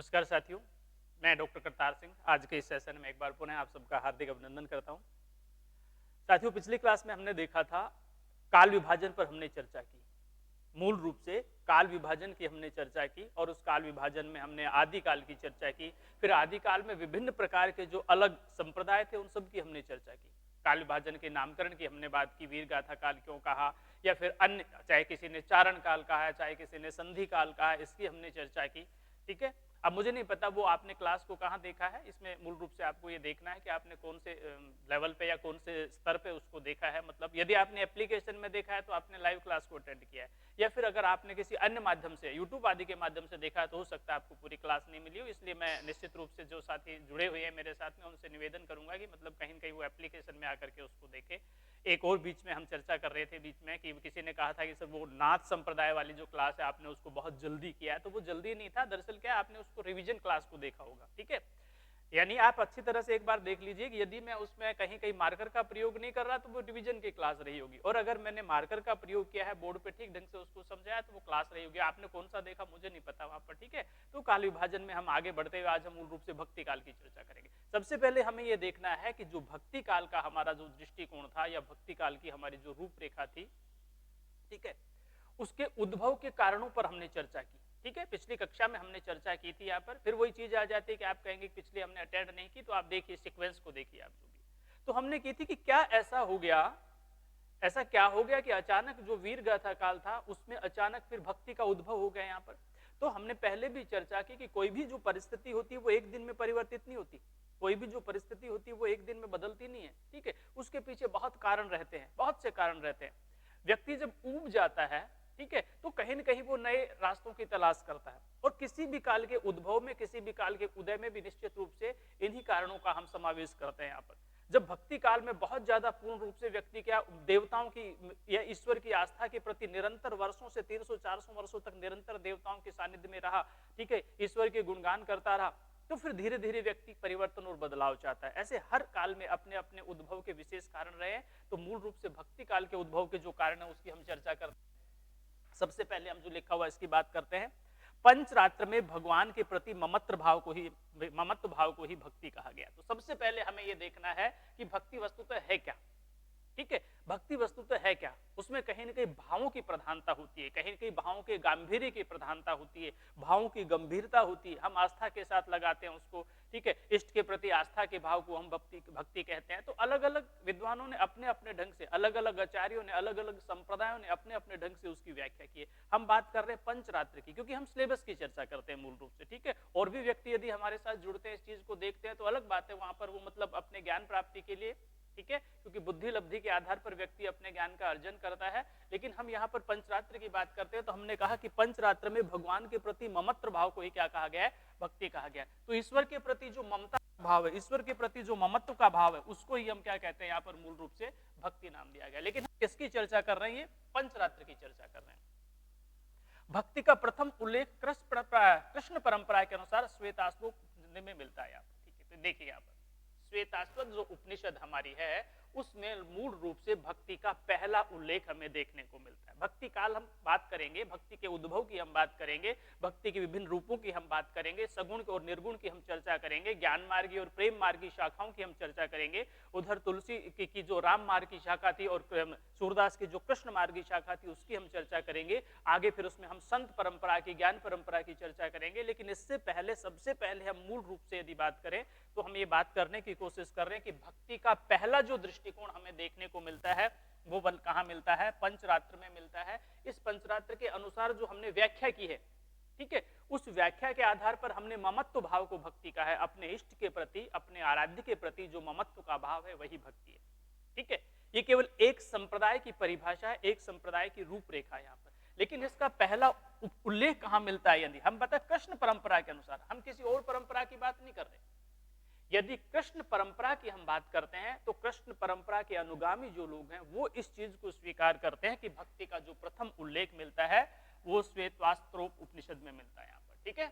नमस्कार साथियों, मैं डॉक्टर करतार सिंह आज के इस सेशन में एक बार पुनः आप सबका हार्दिक अभिनंदन करता हूं। साथियों, पिछली क्लास में हमने देखा था काल विभाजन पर हमने चर्चा की। मूल रूप से काल विभाजन की हमने चर्चा की और उस काल विभाजन में हमने आदिकाल की चर्चा की। फिर आदिकाल में विभिन्न प्रकार के जो अलग संप्रदाय थे उन सब की हमने चर्चा की। काल विभाजन के नामकरण की हमने बात की, वीर गाथा काल क्यों कहा, या फिर अन्य, चाहे किसी ने चारण काल कहा है, चाहे किसी ने संधि काल कहा है, इसकी हमने चर्चा की। ठीक है, अब मुझे नहीं पता वो आपने क्लास को कहाँ देखा है। इसमें मूल रूप से आपको ये देखना है कि आपने कौन से लेवल पे या कौन से स्तर पे उसको देखा है। मतलब यदि आपने एप्लीकेशन में देखा है तो आपने लाइव क्लास को अटेंड किया है, या फिर अगर आपने किसी अन्य माध्यम से यूट्यूब आदि के माध्यम से देखा है तो हो सकता है आपको पूरी क्लास नहीं मिली हो। इसलिए मैं निश्चित रूप से जो साथी जुड़े हुए हैं मेरे साथ में उनसे निवेदन करूंगा कि मतलब कहीं न कहीं वो एप्लीकेशन में आकर के उसको देखे। एक और बीच में हम चर्चा कर रहे थे बीच में कि किसी ने कहा था कि सर वो नाथ संप्रदाय वाली जो क्लास है आपने उसको बहुत जल्दी किया है, तो वो जल्दी नहीं था। दरअसल क्या, आपने उसको रिवीजन क्लास को देखा होगा। ठीक है, यानी आप अच्छी तरह से एक बार देख लीजिए कि यदि मैं उसमें कहीं कहीं मार्कर का प्रयोग नहीं कर रहा तो वो रिवीजन की क्लास रही होगी, और अगर मैंने मार्कर का प्रयोग किया है, बोर्ड पे ठीक ढंग से उसको समझाया तो वो क्लास रही होगी। आपने कौन सा देखा मुझे नहीं पता वहां पर। ठीक है, तो काल विभाजन में हम आगे बढ़ते हुए आज हम मूल रूप से भक्ति काल की चर्चा करेंगे। सबसे पहले हमें यह देखना है कि जो भक्ति काल का हमारा जो दृष्टिकोण था या भक्ति काल की हमारी जो रूपरेखा थी, ठीक है, उसके उद्भव के कारणों पर हमने चर्चा की। ठीक है, पिछली कक्षा में हमने चर्चा की थी। यहाँ पर फिर वही चीज आ जाती है कि आप कहेंगे पिछले हमने अटेंड नहीं की, तो आप देखिए सीक्वेंस को देखिए आप जो भी। तो हमने की थी कि क्या ऐसा हो गया, ऐसा क्या हो गया कि अचानक जो वीर गाथा काल था उसमें अचानक फिर भक्ति का उद्भव हो गया यहाँ पर। तो हमने पहले भी चर्चा की कि कोई भी जो परिस्थिति होती है वो एक दिन में परिवर्तित नहीं होती। कोई भी जो परिस्थिति होती है वो एक दिन में बदलती नहीं है। ठीक है, उसके पीछे बहुत कारण रहते हैं, बहुत से कारण रहते हैं। व्यक्ति जब ऊब जाता है, ठीक है, तो कहीं न कहीं वो नए रास्तों की तलाश करता है, और किसी भी काल के उद्भव में, किसी भी काल के उदय में भी निश्चित रूप से इन्हीं कारणों का हम समावेश करते हैं यहाँ पर। जब भक्ति काल में बहुत ज्यादा पूर्ण रूप से व्यक्ति क्या देवताओं की या ईश्वर की आस्था के प्रति निरंतर वर्षों से 300-400 वर्षों तक निरंतर देवताओं के सानिध्य में रहा, ठीक है, ईश्वर के गुणगान करता रहा, तो फिर धीरे धीरे व्यक्ति परिवर्तन और बदलाव चाहता है। ऐसे हर काल में अपने अपने उद्भव के विशेष कारण रहे। तो मूल रूप से भक्ति काल के उद्भव के जो कारण है उसकी हम चर्चा करते हैं। सबसे पहले हम जो लिखा हुआ इसकी बात करते हैं। पंचरात्र में भगवान के प्रति ममत्व भाव को ही भक्ति कहा गया। तो सबसे पहले हमें यह देखना है कि भक्ति वस्तुतः है क्या। ठीक है, भक्ति वस्तु तो है क्या, उसमें कहीं ना कहीं भावों की प्रधानता होती है, कहीं ना कहीं भावों के गांधीर्य की प्रधानता होती है, भावों की गंभीरता होती है। हम आस्था के साथ लगाते हैं उसको। ठीक है, इष्ट के प्रति आस्था के भाव को हम भक्ति कहते हैं। तो अलग अलग विद्वानों ने अपने अपने ढंग से, अलग अलग आचार्यों ने, अलग अलग संप्रदायों ने अपने अपने ढंग से उसकी व्याख्या की है। हम बात कर रहे हैं पंचरात्र की, क्योंकि हम सिलेबस की चर्चा करते हैं मूल रूप से। ठीक है, और भी व्यक्ति यदि हमारे साथ जुड़ते हैं, इस चीज को देखते हैं, तो अलग बात है, वहां पर वो मतलब अपने ज्ञान प्राप्ति के लिए, ठीक है, क्योंकि बुद्धि लब्धि के आधार पर व्यक्ति अपने ज्ञान का अर्जन करता है। लेकिन हम यहाँ पर पंचरात्र की बात करते हैं, तो हमने कहा कि पंचरात्र में भगवान के प्रति ममत्व भाव को ही क्या कहा गया है, भक्ति कहा गया है। तो ईश्वर के प्रति जो ममता भाव है, ईश्वर के प्रति जो ममत्व का भाव है, उसको ही हम क्या कहते हैं यहाँ पर मूल रूप से भक्ति नाम दिया गया। लेकिन हम किसकी चर्चा कर रहे हैं, पंचरात्र की चर्चा कर रहे हैं। भक्ति का प्रथम उल्लेख कृष्ण परंपरा के अनुसार श्वेताश्व में मिलता है। ठीक है, तो देखिए यहाँ पर श्वेताश्वत जो उपनिषद हमारी है उसमें मूल रूप से भक्ति का पहला उल्लेख हमें देखने को मिलता है। भक्ति काल हम बात करेंगे, भक्ति के उद्भव की हम बात करेंगे, भक्ति के विभिन्न रूपों की हम बात करेंगे, सगुण और निर्गुण की हम चर्चा करेंगे, ज्ञान मार्गी और प्रेम मार्गी शाखाओं की हम चर्चा करेंगे। उधर तुलसी की जो राम मार्ग की शाखा थी और सूरदास की जो कृष्ण मार्गी शाखा थी उसकी हम चर्चा करेंगे। आगे फिर उसमें हम संत परंपरा की, ज्ञान परंपरा की चर्चा करेंगे। लेकिन इससे पहले, सबसे पहले हम मूल रूप से यदि बात करें तो हम ये बात करने की कोशिश कर रहे हैं कि भक्ति का पहला जो दृष्टिकोण हमें देखने को मिलता है वो बल कहां मिलता है, पंचरात्र में मिलता है। इस पंचरात्र के अनुसार जो हमने व्याख्या की है, ठीक है, उस व्याख्या के आधार पर हमने ममत्व भाव को भक्ति का है। अपने इष्ट के प्रति, अपने आराध्य के प्रति जो ममत्व का भाव है वही भक्ति है। ठीक है, ये केवल एक संप्रदाय की परिभाषा है, एक संप्रदाय की रूपरेखा है यहाँ पर। लेकिन इसका पहला उल्लेख कहां मिलता है, यदि हम बताए कृष्ण परंपरा के अनुसार, हम किसी और परंपरा की बात नहीं कर रहे। यदि कृष्ण परंपरा की हम बात करते हैं तो कृष्ण परंपरा के अनुगामी जो लोग हैं वो इस चीज को स्वीकार करते हैं कि भक्ति का जो प्रथम उल्लेख मिलता है वो श्वेतवास्त्रोप उपनिषद में मिलता है यहाँ पर। ठीक है,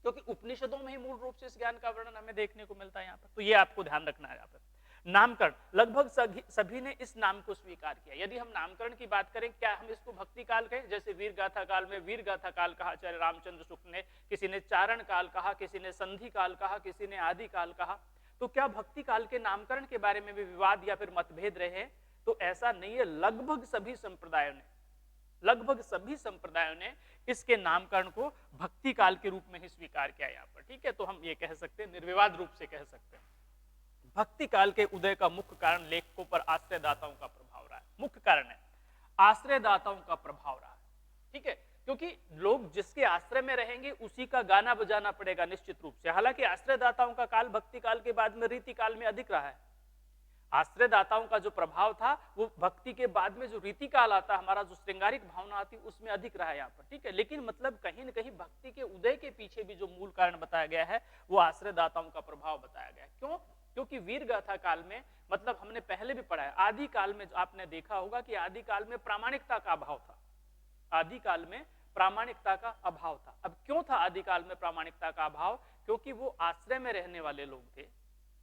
क्योंकि उपनिषदों में ही मूल रूप से इस ज्ञान का वर्णन हमें देखने को मिलता है यहाँ पर। तो ये आपको ध्यान रखना है यहाँ पर। नामकरण, लगभग सभी ने इस नाम को स्वीकार किया। यदि हम नामकरण की बात करें, क्या हम इसको भक्ति काल कहें? जैसे वीर गाथा काल में वीर गाथा काल कहा आचार्य रामचंद्र शुक्ल ने, किसी ने चारण काल कहा, किसी ने संधि काल कहा, किसी ने आदि काल कहा। तो क्या भक्ति काल के नामकरण के बारे में भी विवाद या फिर मतभेद रहे हैं? तो ऐसा नहीं है। लगभग सभी संप्रदायों ने इसके नामकरण को भक्ति काल के रूप में ही स्वीकार किया यहाँ पर। ठीक है, तो हम ये कह सकते हैं, निर्विवाद रूप से कह सकते हैं, भक्ति काल के उदय का मुख्य कारण लेखकों पर आश्रयदाताओं का प्रभाव रहा है। मुख्य कारण है आश्रयदाताओं का प्रभाव रहा है। ठीक है, क्योंकि लोग जिसके आश्रय में रहेंगे उसी का गाना बजाना पड़ेगा निश्चित रूप से। हालांकि आश्रयदाताओं का काल भक्ति काल के बाद में रीति काल में अधिक रहा है। आश्रयदाताओं का जो प्रभाव था वो भक्ति के बाद में जो रीति काल आता, हमारा जो श्रृंगारिक भावना आती, उसमें अधिक रहा है यहाँ पर। ठीक है, लेकिन मतलब कहीं न कहीं भक्ति के उदय के पीछे भी जो मूल कारण बताया गया है वो आश्रयदाताओं का प्रभाव बताया गया है। क्यों? क्योंकि वीर गाथा काल में, मतलब हमने पहले भी पढ़ा है, आदि काल में आपने देखा होगा कि आदि काल में प्रामाणिकता का अभाव था। आदि काल में प्रामाणिकता का अभाव था। अब क्यों था आदि काल में प्रामाणिकता का अभाव? क्योंकि वो आश्रय में रहने वाले लोग थे,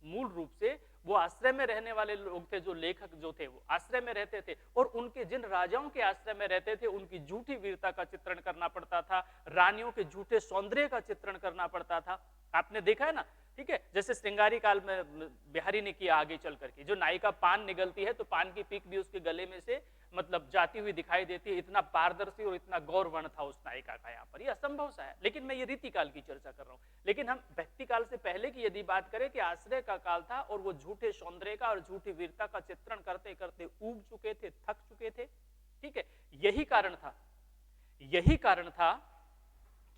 मूल रूप से वो आश्रय में रहने वाले लोग थे। जो लेखक जो थे वो आश्रय में रहते थे, और उनके जिन राजाओं के आश्रय में रहते थे उनकी झूठी वीरता का चित्रण करना पड़ता था, रानियों के झूठे सौंदर्य का चित्रण करना पड़ता था। आपने देखा है ना, ठीक है, जैसे श्रृंगारी काल में बिहारी ने किया। आगे चल करके जो नायिका पान निगलती है तो पान की पीक भी उसके गले में से मतलब जाती हुई दिखाई देती है। इतना पारदर्शी और इतना गौरवर्ण था उस नायिका का। यहाँ पर ये असंभव सा है, लेकिन मैं ये रीति काल की चर्चा कर रहा हूँ। लेकिन हम भक्ति काल से पहले की यदि बात करें कि आश्रय का काल था और वो झूठे सौंदर्य का और झूठी वीरता का चित्रण करते करते ऊब चुके थे, थक चुके थे। ठीक है, यही कारण था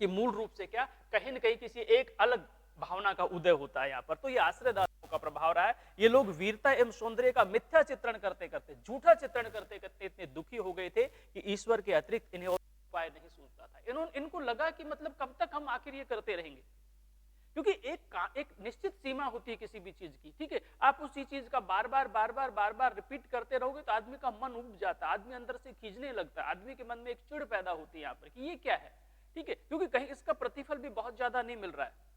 कि मूल रूप से क्या, कहीं न कहीं किसी एक अलग भावना का उदय होता है यहाँ पर। तो ये आश्रयदाताओं का प्रभाव रहा है। ये लोग वीरता एवं सौंदर्य का मिथ्या चित्रण करते करते, झूठा चित्रण करते करते इतने दुखी हो गए थे कि ईश्वर के अतिरिक्त इन्हें और उपाय नहीं सूझता था। इनको लगा कि मतलब कब तक हम आखिर ये करते रहेंगे, क्योंकि एक निश्चित सीमा होती है किसी भी चीज की। ठीक है, आप उसी चीज का बार बार रिपीट करते रहोगे तो आदमी का मन उब जाता है, आदमी अंदर से खींचने लगता है, आदमी के मन में एक चिढ़ पैदा होती है यहाँ पर कि ये क्या है। ठीक है, क्योंकि कहीं इसका प्रतिफल भी बहुत ज्यादा नहीं मिल रहा है,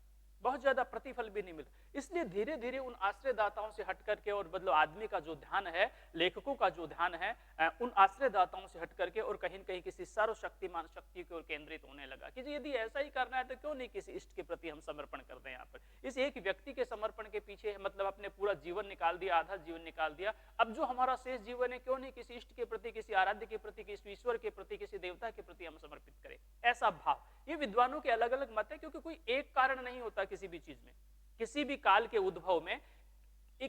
बहुत ज्यादा प्रतिफल भी नहीं मिल। इसलिए धीरे धीरे उन आश्रयदाताओं से हट करके, और मतलब आदमी का जो ध्यान है, लेखकों का जो ध्यान है, उन आश्रयदाताओं से हट करके और कहीं न कहीं किसी सर्वशक्तिमान शक्ति की ओर केंद्रित होने लगा कि यदि ऐसा ही करना है तो क्यों नहीं किसी इष्ट के प्रति हम समर्पण कर दें। यहाँ पर इस एक व्यक्ति के समर्पण के पीछे मतलब अपने पूरा जीवन निकाल दिया, आधा जीवन निकाल दिया। अब जो हमारा शेष जीवन है, क्यों नहीं किसी इष्ट के प्रति, किसी आराध्य के प्रति, किसी ईश्वर के प्रति, किसी देवता के प्रति हम समर्पित करें। ऐसा भाव, ये विद्वानों के अलग अलग मत है, क्योंकि कोई एक कारण नहीं होता किसी भी चीज में, किसी भी काल के उद्भव में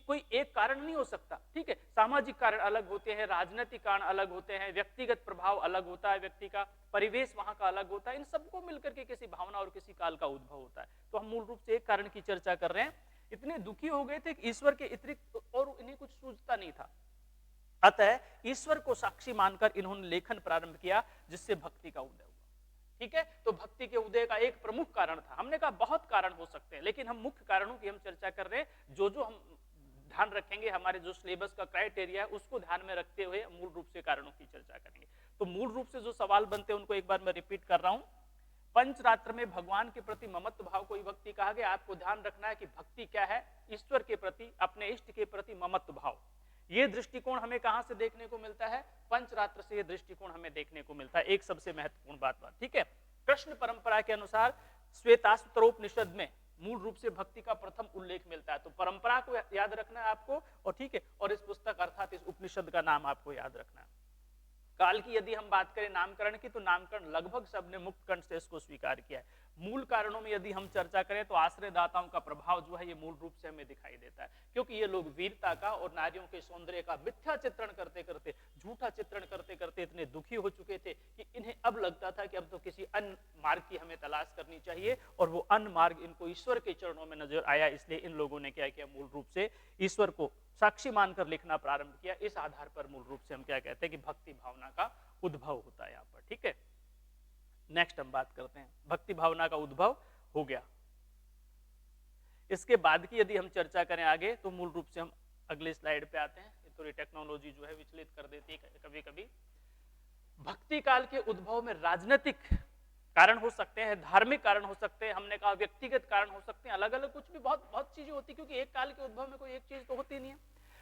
कोई एक कारण नहीं हो सकता। ठीक है, सामाजिक कारण अलग होते हैं, राजनीतिक कारण अलग होते हैं, व्यक्तिगत प्रभाव अलग होता है, व्यक्ति का परिवेश वहां का अलग होता है। इन सबको मिलकर के किसी भावना और किसी काल का उद्भव होता है। तो हम मूल रूप से एक कारण की चर्चा कर रहे हैं। इतने दुखी हो गए थे कि ईश्वर के अतिरिक्त और इन्हें कुछ सूझता नहीं था। अतः ईश्वर को साक्षी मानकर इन्होंने लेखन प्रारंभ किया, जिससे भक्ति का उदय हुआ। ठीक है, तो भक्ति के उदय का एक प्रमुख कारण था। हमने कहा बहुत कारण हो सकते हैं, लेकिन हम मुख्य कारणों की हम चर्चा कर रहे हैं। जो हम ध्यान रखेंगे, हमारे जो सिलेबस का क्राइटेरिया है उसको ध्यान में रखते हुए मूल रूप से कारणों की चर्चा करेंगे। तो मूल रूप से जो सवाल बनते हैं उनको एक बार मैं रिपीट कर रहा हूं। पंचरात्र में भगवान के प्रति ममत्व भाव को भक्ति कहा गया। आपको ध्यान रखना है कि भक्ति क्या है, ईश्वर के प्रति, अपने इष्ट के प्रति ममत्व भाव। ये दृष्टिकोण हमें कहां से देखने को मिलता है? पंचरात्र से ये दृष्टिकोण हमें देखने को मिलता है। एक सबसे महत्वपूर्ण बात, ठीक है, कृष्ण परंपरा के अनुसार श्वेताश्वतरोपनिषद में मूल रूप से भक्ति का प्रथम उल्लेख मिलता है। तो परंपरा को याद रखना है आपको, और ठीक है, और इस पुस्तक अर्थात इस उपनिषद का नाम आपको याद रखना है। काल की यदि हम बात करें नामकरण की, तो नामकरण लगभग सबने मुक्त कंठ से इसको स्वीकार किया है। मूल कारणों में यदि हम चर्चा करें तो आश्रयदाताओं का प्रभाव जो है ये मूल रूप से हमें दिखाई देता है, क्योंकि ये लोग वीरता का और नारियों के सौंदर्य का मिथ्या चित्रण करते करते, झूठा चित्रण करते करते इतने दुखी हो चुके थे कि इन्हें अब लगता था कि अब तो किसी अन्य मार्ग की हमें तलाश करनी चाहिए, और वो अन्य मार्ग इनको ईश्वर के चरणों में नजर आया। इसलिए इन लोगों ने क्या किया, मूल रूप से ईश्वर को साक्षी मानकर लिखना प्रारंभ किया। इस आधार पर मूल रूप से हम क्या कहते हैं कि भक्ति भावना का उद्भव होता है यहाँ पर। ठीक है, नेक्स्ट हम बात करते हैं, भक्ति भावना का उद्भव हो गया। इसके बाद की यदि हम चर्चा करें आगे, तो मूल रूप से हम अगले स्लाइड पे आते हैं। थोड़ी टेक्नोलॉजी जो है विचलित कर देती है कभी कभी। भक्ति काल के उद्भव में राजनीतिक कारण हो सकते हैं, धार्मिक कारण हो सकते हैं, हमने कहा व्यक्तिगत कारण हो सकते हैं, अलग अलग कुछ भी बहुत बहुत चीजें होती है, क्योंकि एक काल के उद्भव में कोई एक चीज तो होती नहीं है।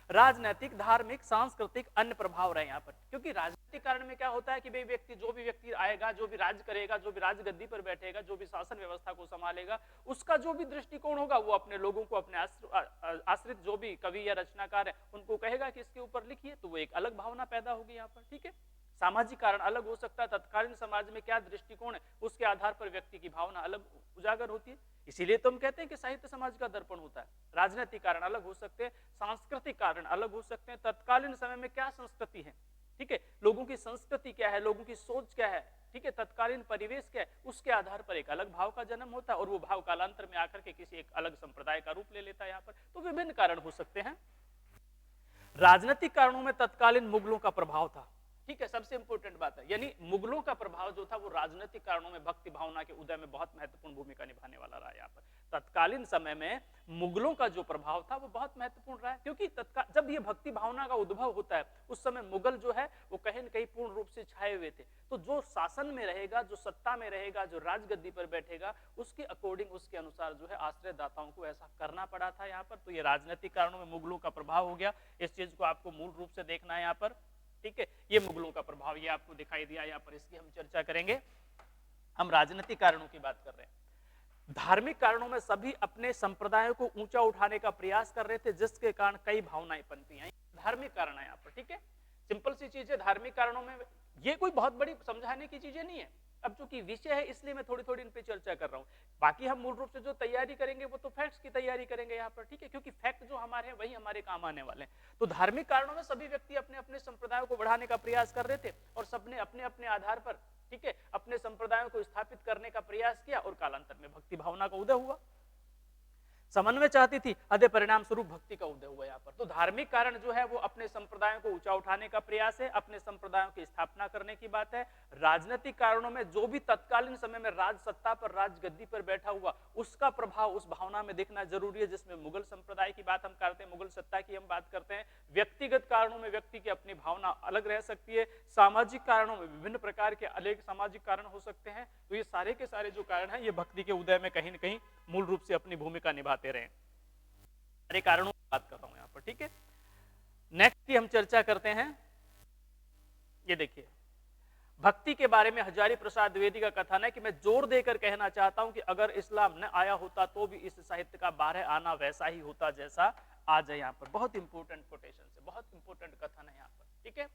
राजनैतिक, धार्मिक, सांस्कृतिक, अन्य प्रभाव रहे यहाँ पर। क्योंकि राजनीतिक कारण में क्या होता है कि भाई व्यक्ति, जो भी व्यक्ति आएगा, जो भी राज करेगा, जो भी राजगद्दी पर बैठेगा, जो भी शासन व्यवस्था को संभालेगा, उसका जो भी दृष्टिकोण होगा वो अपने लोगों को, अपने आश्रित जो भी कवि या रचनाकार है उनको कहेगा कि इसके ऊपर लिखिए, तो वो एक अलग भावना पैदा होगी यहाँ पर। ठीक है, सामाजिक कारण अलग हो सकता है, तत्कालीन समाज में क्या दृष्टिकोण है उसके आधार पर व्यक्ति की भावना अलग उजागर होती है। इसीलिए तो हम कहते हैं कि साहित्य समाज का दर्पण होता है। राजनीतिक कारण अलग हो सकते हैं, सांस्कृतिक कारण अलग हो सकते हैं, तत्कालीन समय में क्या संस्कृति है, ठीक है, लोगों की संस्कृति क्या है, लोगों की सोच क्या है, ठीक है, तत्कालीन परिवेश क्या है, उसके आधार पर एक अलग भाव का जन्म होता है और वो भाव कालांतर में आकर के किसी एक अलग संप्रदाय का रूप ले लेता है यहाँ पर। तो विभिन्न कारण हो सकते हैं। राजनीतिक कारणों में तत्कालीन मुगलों का प्रभाव था। ठीक है, सबसे इंपॉर्टेंट बात है, यानी मुगलों का प्रभाव जो था वो राजनीतिक कारणों में भक्ति भावना के उदय में बहुत महत्वपूर्ण भूमिका निभाने वाला रहा। यहाँ पर तत्कालीन समय में मुगलों का जो प्रभाव था वो बहुत महत्वपूर्ण रहा है, क्योंकि जब ये भक्ति भावना का उद्भव होता है उस समय मुगल जो है वो कहीं न कहीं पूर्ण रूप से छाए हुए थे। तो जो शासन में रहेगा, जो सत्ता में रहेगा, जो राजगद्दी पर बैठेगा, उसके अकॉर्डिंग, उसके अनुसार जो है आश्रयदाताओं को ऐसा करना पड़ा था यहाँ पर। तो ये राजनीतिक कारणों में मुगलों का प्रभाव हो गया, इस चीज को आपको मूल रूप से देखना है यहाँ पर। ठीक है, ये मुगलों का प्रभाव ये आपको दिखाई दिया यहाँ पर, इसकी हम चर्चा करेंगे। हम राजनीतिक कारणों की बात कर रहे हैं। धार्मिक कारणों में सभी अपने संप्रदायों को ऊंचा उठाने का प्रयास कर रहे थे, जिसके कारण कई भावनाएं पनपी आई। धार्मिक कारण है यहाँ पर। ठीक है, सिंपल सी चीज है, धार्मिक कारणों में ये कोई बहुत बड़ी समझाने की चीजें नहीं है। अब चूंकि विषय है इसलिए मैं थोड़ी थोड़ी इन पे चर्चा कर रहा हूँ, बाकी हम मूल रूप से जो तैयारी करेंगे वो तो फैक्ट्स की तैयारी करेंगे यहाँ पर। ठीक है, क्योंकि फैक्ट जो हमारे हैं वही हमारे काम आने वाले हैं। तो धार्मिक कारणों में सभी व्यक्ति अपने अपने संप्रदायों को बढ़ाने का प्रयास कर रहे थे और सबने अपने अपने आधार पर, ठीक है, अपने संप्रदायों को स्थापित करने का प्रयास किया और कालांतर में भक्ति भावना का उदय हुआ। समन्वय चाहती थी, अदय परिणाम स्वरूप भक्ति का उदय हुआ यहाँ पर। तो धार्मिक कारण जो है वो अपने संप्रदायों को ऊंचा उठाने का प्रयास है, अपने संप्रदायों की स्थापना करने की बात है। राजनीतिक कारणों में जो भी तत्कालीन समय में राज सत्ता पर, राजगद्दी पर बैठा हुआ, उसका प्रभाव उस भावना में देखना जरूरी है, जिसमें मुगल संप्रदाय की बात हम करते हैं, मुगल सत्ता की हम बात करते हैं। व्यक्तिगत कारणों में व्यक्ति की अपनी भावना अलग रह सकती है, सामाजिक कारणों में विभिन्न प्रकार के अलग सामाजिक कारण हो सकते हैं। तो ये सारे के सारे जो कारण हैं ये भक्ति के उदय में कहीं न कहीं मूल रूप से अपनी भूमिका निभाते रहे। सारे कारणों की बात कर रहा हूं यहाँ पर। ठीक है, नेक्स्ट की हम चर्चा करते हैं। ये देखिए, भक्ति के बारे में हजारी प्रसाद द्विवेदी का कथन है कि मैं जोर देकर कहना चाहता हूं कि अगर इस्लाम न आया होता तो भी इस साहित्य का बाहर आना वैसा ही होता जैसा आज है। यहाँ पर बहुत इंपॉर्टेंट कोटेशन है, बहुत इंपॉर्टेंट कथन है यहाँ पर। ठीक है,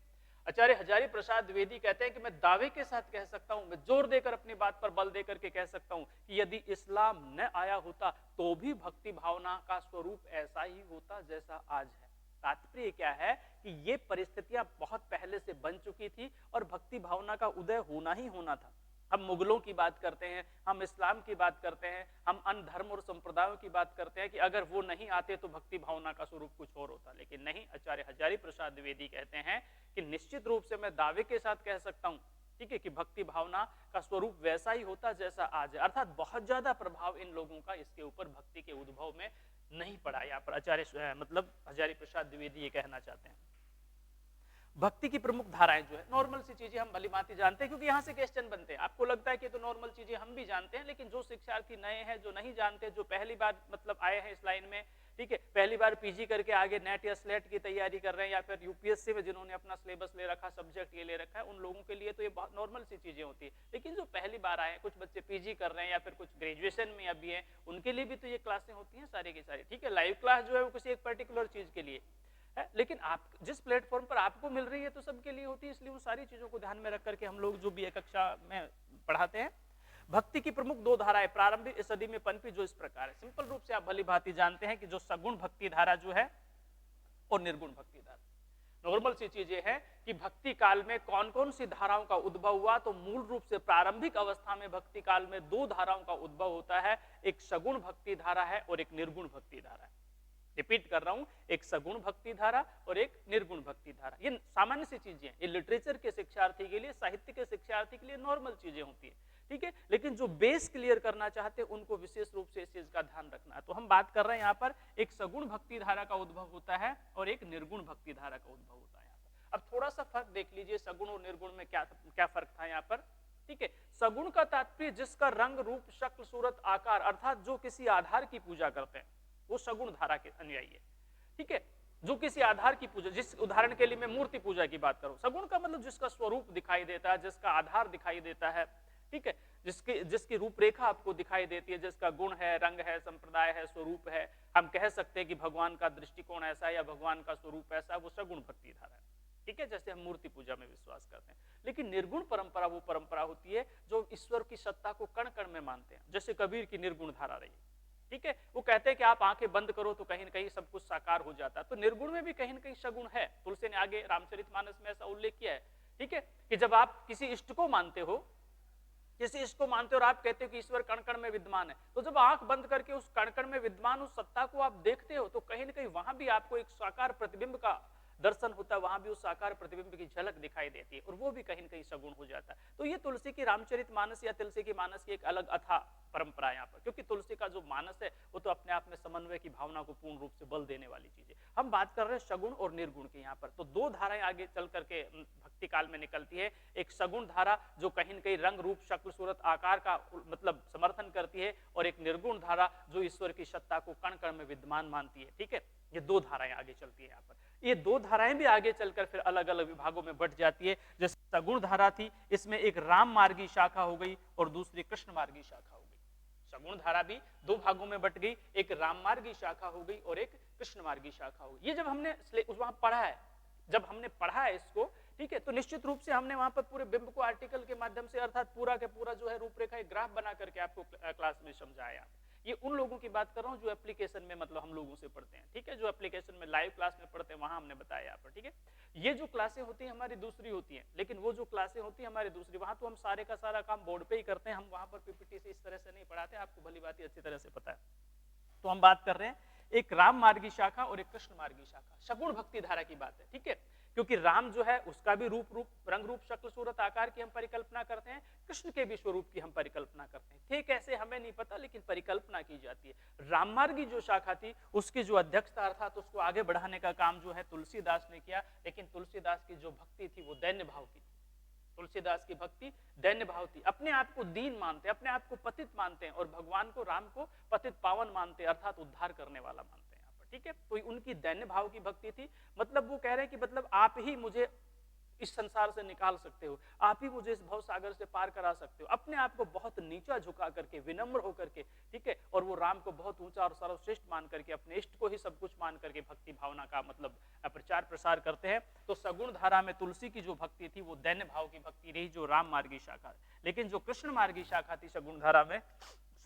आचार्य हजारी प्रसाद द्विवेदी कहते हैं कि मैं दावे के साथ कह सकता हूं, मैं जोर देकर अपनी बात पर बल देकर के कह सकता हूं कि यदि इस्लाम न आया होता तो भी भक्ति भावना का स्वरूप ऐसा ही होता जैसा आज है। तात्पर्य क्या है कि ये परिस्थितियां बहुत पहले से बन चुकी थी और भक्ति भावना का उदय होना ही होना था। हम मुगलों की बात करते हैं, हम इस्लाम की बात करते हैं, हम अन्य धर्म और संप्रदायों की बात करते हैं कि अगर वो नहीं आते तो भक्ति भावना का स्वरूप कुछ और होता, लेकिन नहीं। आचार्य हजारी प्रसाद द्विवेदी कहते हैं कि निश्चित रूप से मैं दावे के साथ कह सकता हूं, ठीक है, कि भक्ति भावना का स्वरूप वैसा ही होता जैसा आज है। अर्थात बहुत ज्यादा प्रभाव इन लोगों का इसके ऊपर भक्ति के उद्भव में नहीं पड़ा। यहाँ पर आचार्य मतलब हजारी प्रसाद द्विवेदी ये कहना चाहते हैं। भक्ति की प्रमुख धाराएं जो है, नॉर्मल सी चीजें हम भलीभांति जानते हैं क्योंकि यहाँ से क्वेश्चन बनते हैं। आपको लगता है कि तो नॉर्मल चीजें हम भी जानते हैं, लेकिन जो शिक्षार्थी नए हैं, जो नहीं जानते, जो पहली बार मतलब आए हैं इस लाइन में, ठीक है, पहली बार पीजी करके आगे नेट या स्लेट की तैयारी कर रहे हैं या फिर यूपीएससी में जिन्होंने अपना सिलेबस ले रखा, सब्जेक्ट ये ले रखा है, उन लोगों के लिए तो ये बहुत नॉर्मल सी चीजें होती है। लेकिन जो पहली बार आए, कुछ बच्चे पीजी कर रहे हैं या फिर कुछ ग्रेजुएशन में अभी हैं, उनके लिए भी तो ये क्लासें होती हैं सारी की सारी। ठीक है, लाइव क्लास जो है वो किसी एक पर्टिकुलर चीज के लिए है, लेकिन आप जिस प्लेटफॉर्म पर आपको मिल रही है तो सबके लिए होती है, इसलिए उन सारी चीजों को ध्यान में रख करके हम लोग जो भी एक कक्षा में पढ़ाते हैं। भक्ति की प्रमुख दो धाराएं प्रारंभिक सदी में पनपी जो इस प्रकार है। सिंपल रूप से आप भली भांति जानते हैं कि जो सगुण भक्ति धारा जो है और निर्गुण भक्ति धारा। नॉर्मल सी चीजें हैं कि भक्ति काल में कौन कौन सी धाराओं का उद्भव हुआ, तो मूल रूप से प्रारंभिक अवस्था में भक्ति काल में दो धाराओं का उद्भव होता है, एक सगुण भक्ति धारा है और एक निर्गुण भक्ति धारा है। रिपीट कर रहा हूं, एक सगुण भक्ति धारा और एक निर्गुण भक्ति धारा। ये सामान्य सी चीजें हैं, ये लिटरेचर के शिक्षार्थी के लिए, साहित्य के शिक्षार्थी के लिए नॉर्मल चीजें होती है। ठीक है, लेकिन जो बेस क्लियर करना चाहते हैं उनको विशेष रूप से इस चीज का ध्यान रखना है। तो हम बात कर रहे हैं यहाँ पर एक सगुण भक्ति धारा का उद्भव होता है और एक निर्गुण भक्ति धारा का उद्भव होता है। यहाँ पर अब थोड़ा सा फर्क देख लीजिए, सगुण और निर्गुण में क्या फर्क था यहाँ पर। ठीक है, सगुण का तात्पर्य जिसका रंग, रूप, शक्ल, सूरत, आकार, अर्थात जो किसी आधार की पूजा करते हैं वो सगुण धारा के अनुयायी है। ठीक है, जो किसी आधार की पूजा, जिस उदाहरण के लिए मैं मूर्ति पूजा की बात करूं, सगुण का मतलब जिसका स्वरूप दिखाई देता है, जिसका आधार दिखाई देता है, ठीक है, जिसकी रूपरेखा आपको दिखाई देती है, जिसका गुण है, रंग है, संप्रदाय है, स्वरूप है। हम कह सकते हैं कि भगवान का दृष्टिकोण ऐसा है या भगवान का स्वरूप ऐसा है, वो सगुण भक्ति धारा है, ठीक है, जैसे हम मूर्ति पूजा में विश्वास करते हैं। लेकिन निर्गुण परंपरा वो परंपरा होती है जो ईश्वर की सत्ता को कण कण में मानते हैं, जैसे कबीर की निर्गुण धारा रही, ठीक है। वो कहते हैं कि आप आंखें बंद करो तो कहीं न कहीं सब कुछ साकार हो जाता है, तो निर्गुण में भी कहीं न कहीं सगुण है। तुलसी ने आगे रामचरितमानस में ऐसा उल्लेख किया है, ठीक है, कि जब आप किसी इष्ट को मानते हो, किसी इष्ट को मानते हो और आप कहते हो कि ईश्वर कण कण में विद्यमान है, तो जब आंख बंद करके उस कण कण में विद्यमान उस सत्ता को आप देखते हो, तो कहीं न कहीं वहां भी आपको एक साकार प्रतिबिंब का दर्शन होता है, वहां भी उस साकार प्रतिबिंब की झलक दिखाई देती है, और वो भी कहीं न कहीं सगुण हो जाता है। तो ये तुलसी की रामचरितमानस या तुलसी की मानस की एक अलग अथा परंपरा है यहाँ पर, क्योंकि तुलसी का जो मानस है वो तो अपने आप में समन्वय की भावना को पूर्ण रूप से बल देने वाली चीज है। हम बात कर रहे हैं सगुण और निर्गुण की यहाँ पर, तो दो धाराएं आगे चल करके भक्ति काल में निकलती है। एक सगुण धारा जो कहीं न कहीं रंग रूप शक्ल सूरत आकार का मतलब समर्थन करती है, और एक निर्गुण धारा जो ईश्वर की सत्ता को कण कण में विद्यमान मानती है, ठीक है। ये दो धाराएं आगे चलती है यहाँ पर। ये दो धाराएं भी आगे चलकर फिर अलग अलग विभागों में बंट जाती है। जैसे सगुण धारा थी, इसमें एक राम मार्गी शाखा हो गई और दूसरी कृष्ण मार्गी शाखा हो गई। सगुण धारा भी दो भागों में बट गई, एक राम मार्गी शाखा हो गई और एक कृष्ण मार्गी शाखा हो गई। ये जब हमने वहां पढ़ा है, जब हमने पढ़ा है इसको, ठीक है, तो निश्चित रूप से हमने वहां पर पूरे बिंब को आर्टिकल के माध्यम से अर्थात पूरा के पूरा जो है रूपरेखा एक ग्राफ बना करके आपको क्लास में समझाया। ये उन लोगों की बात कर रहा हूँ जो एप्लीकेशन में मतलब हम लोगों से पढ़ते हैं, ठीक है, जो एप्लीकेशन में लाइव क्लास में पढ़ते हैं वहां हमने बताया यहाँ पर, ठीक है। ये जो क्लासें होती हैं हमारी दूसरी होती हैं, लेकिन वो जो क्लासें होती हैं हमारी दूसरी, वहां तो हम सारे का सारा काम बोर्ड पे ही करते हैं, हम वहां पर पीपीटी से इस तरह से नहीं पढ़ाते, आपको भली बात अच्छी तरह से पता है। तो हम बात कर रहे हैं एक राम मार्गी शाखा और एक कृष्ण मार्गी शाखा, सगुण भक्ति धारा की बात है, ठीक है। क्योंकि राम जो है उसका भी रंग रूप शक्ल सूरत आकार की हम परिकल्पना करते हैं, कृष्ण के भी स्वरूप की हम परिकल्पना करते हैं, ठीक, ऐसे हमें नहीं पता लेकिन परिकल्पना की जाती है। राम मार्गी जो शाखा थी उसकी जो अध्यक्षता अर्थात उसको आगे बढ़ाने का काम जो है तुलसीदास ने किया, लेकिन तुलसीदास की जो भक्ति थी वो दैन्य भाव की थी। तुलसीदास की भक्ति दैन्य भाव थी, अपने आप को दीन मानते, अपने आप को पतित मानते हैं, और भगवान को राम को पतित पावन मानते अर्थात उद्धार करने वाला मानते हैं यहाँ पर, ठीक है। तो उनकी दैन्य भाव की भक्ति थी, मतलब वो कह रहे हैं कि मतलब आप ही मुझे इस संसार से निकाल सकते हो, आप ही मुझे इस भव सागर से पार करा सकते हो, अपने आप को बहुत नीचा झुका करके विनम्र होकर के, ठीक है, और वो राम को बहुत ऊंचा और सर्वश्रेष्ठ मान करके अपने इष्ट को ही सब कुछ मान करके भक्ति भावना का मतलब प्रचार प्रसार करते हैं। तो सगुण धारा में तुलसी की जो भक्ति थी वो दैन्य भाव की भक्ति रही, जो राम मार्गी शाखा, लेकिन जो कृष्ण मार्गी शाखा थी सगुण धारा में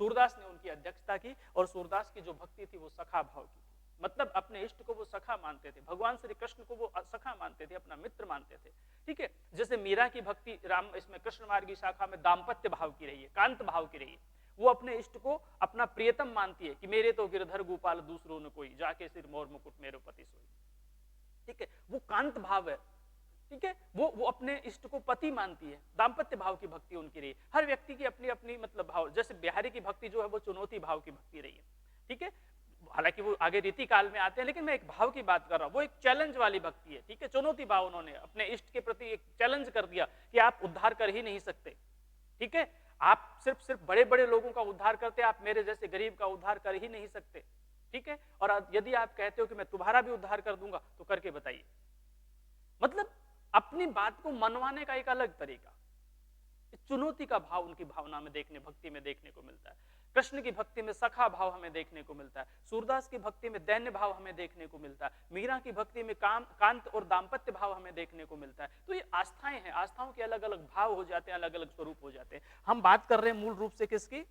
सूरदास ने उनकी अध्यक्षता की, और सूरदास की जो भक्ति थी वो सखा भाव की, मतलब अपने इष्ट को वो सखा मानते थे, भगवान श्री कृष्ण को वो सखा मानते थे, अपना मित्र मानते थे, ठीक है। जैसे मीरा की भक्ति राम इसमें कृष्ण मार्गी शाखा में दाम्पत्य भाव की रही है, कांत भाव की रही है, वो अपने इष्ट को अपना प्रियतम मानती है कि मेरे तो गिरधर गोपाल दूसरों ने कोई, जाके सिर मोर मुकुट मेरो पति सोई, ठीक है, वो कांत भाव है, ठीक है, वो अपने इष्ट को पति मानती है, दाम्पत्य भाव की भक्ति उनकी रही। हर व्यक्ति की अपनी अपनी मतलब भाव, जैसे बिहारी की भक्ति जो है वो चुनौती भाव की भक्ति रही है, ठीक है, हालांकि वो आगे रीति काल में आते हैं, लेकिन मैं एक भाव की बात कर रहा हूं, वो एक चैलेंज वाली भक्ति है, ठीक है, चुनौती भाव, उन्होंने अपने इष्ट के प्रति एक चैलेंज कर दिया कि आप उद्धार कर ही नहीं सकते, ठीक है, आप सिर्फ बड़े बड़े लोगों का उद्धार करते, आप मेरे जैसे गरीब का उद्धार कर ही नहीं सकते, ठीक है, और यदि आप कहते हो कि मैं तुम्हारा भी उद्धार कर दूंगा तो करके बताइए। मतलब अपनी बात को मनवाने का एक अलग तरीका, चुनौती का भाव उनकी भावना में देखने, भक्ति में देखने को मिलता है। कृष्ण की भक्ति में सखा भाव हमें देखने को मिलता है, सूरदास की भक्ति में दैन्य भाव हमें देखने को मिलता है, मीरा की भक्ति में कांत और दाम्पत्य भाव हमें देखने को मिलता है। तो ये आस्थाएं हैं, आस्थाओं के अलग अलग भाव हो जाते हैं, अलग अलग स्वरूप हो जाते हैं। हम बात कर रहे हैं मूल रूप से किसकी,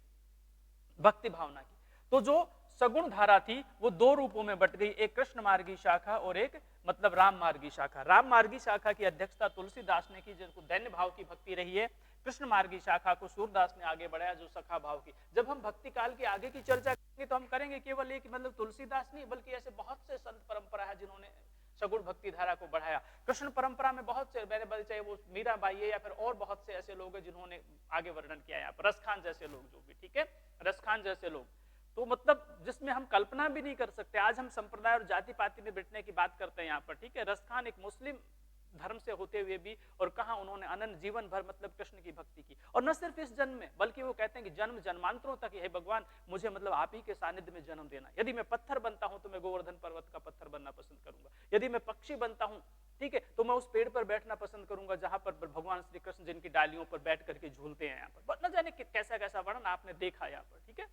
भक्ति भावना की। तो जो सगुण धारा थी वो दो रूपों में बट गई, एक कृष्ण मार्गी शाखा और एक मतलब राम मार्गी शाखा। राम मार्गी शाखा की अध्यक्षता तुलसीदास ने की, जिनको दैन्य भाव की भक्ति रही है। कृष्ण मार्गी शाखा को सूरदास ने आगे बढ़ाया, जो सखा भाव की। जब हम भक्ति काल की आगे की चर्चा करेंगे तो हम करेंगे केवल एक मतलब तुलसीदास नहीं, बल्कि ऐसे बहुत से संत परंपरा है जिन्होंने सगुण भक्ति धारा को बढ़ाया। कृष्ण परंपरा में बहुत से, मैंने बताया, चाहे वो मीराबाई है या फिर और बहुत से ऐसे लोग हैं जिन्होंने आगे वर्णन किया है, रसखान जैसे लोग जो भी, ठीक है, रसखान जैसे लोग, तो मतलब जिसमें हम कल्पना भी नहीं कर सकते। आज हम संप्रदाय और जाति पाति में बैठने की बात करते हैं यहाँ पर, ठीक है। रसखान एक मुस्लिम धर्म से होते हुए भी, और कहां उन्होंने अनंत जीवन भर मतलब कृष्ण की भक्ति की। और न सिर्फ इस जन्म में, बल्कि वो कहते हैं कि जन्म जन्मांतरों तक, हे भगवान मुझे मतलब आप ही के सानिध्य में जन्म देना। यदि मैं पत्थर बनता हूं तो मैं गोवर्धन पर्वत का पत्थर बनना पसंद करूंगा। यदि मैं पक्षी बनता हूं, ठीक है, तो मैं उस पेड़ पर बैठना पसंद करूंगा जहां पर भगवान श्री कृष्ण जिनकी डालियों पर बैठ करके झूलते हैं। यहाँ पर न जाने कैसा कैसा वर्णन आपने देखा यहाँ पर, ठीक है।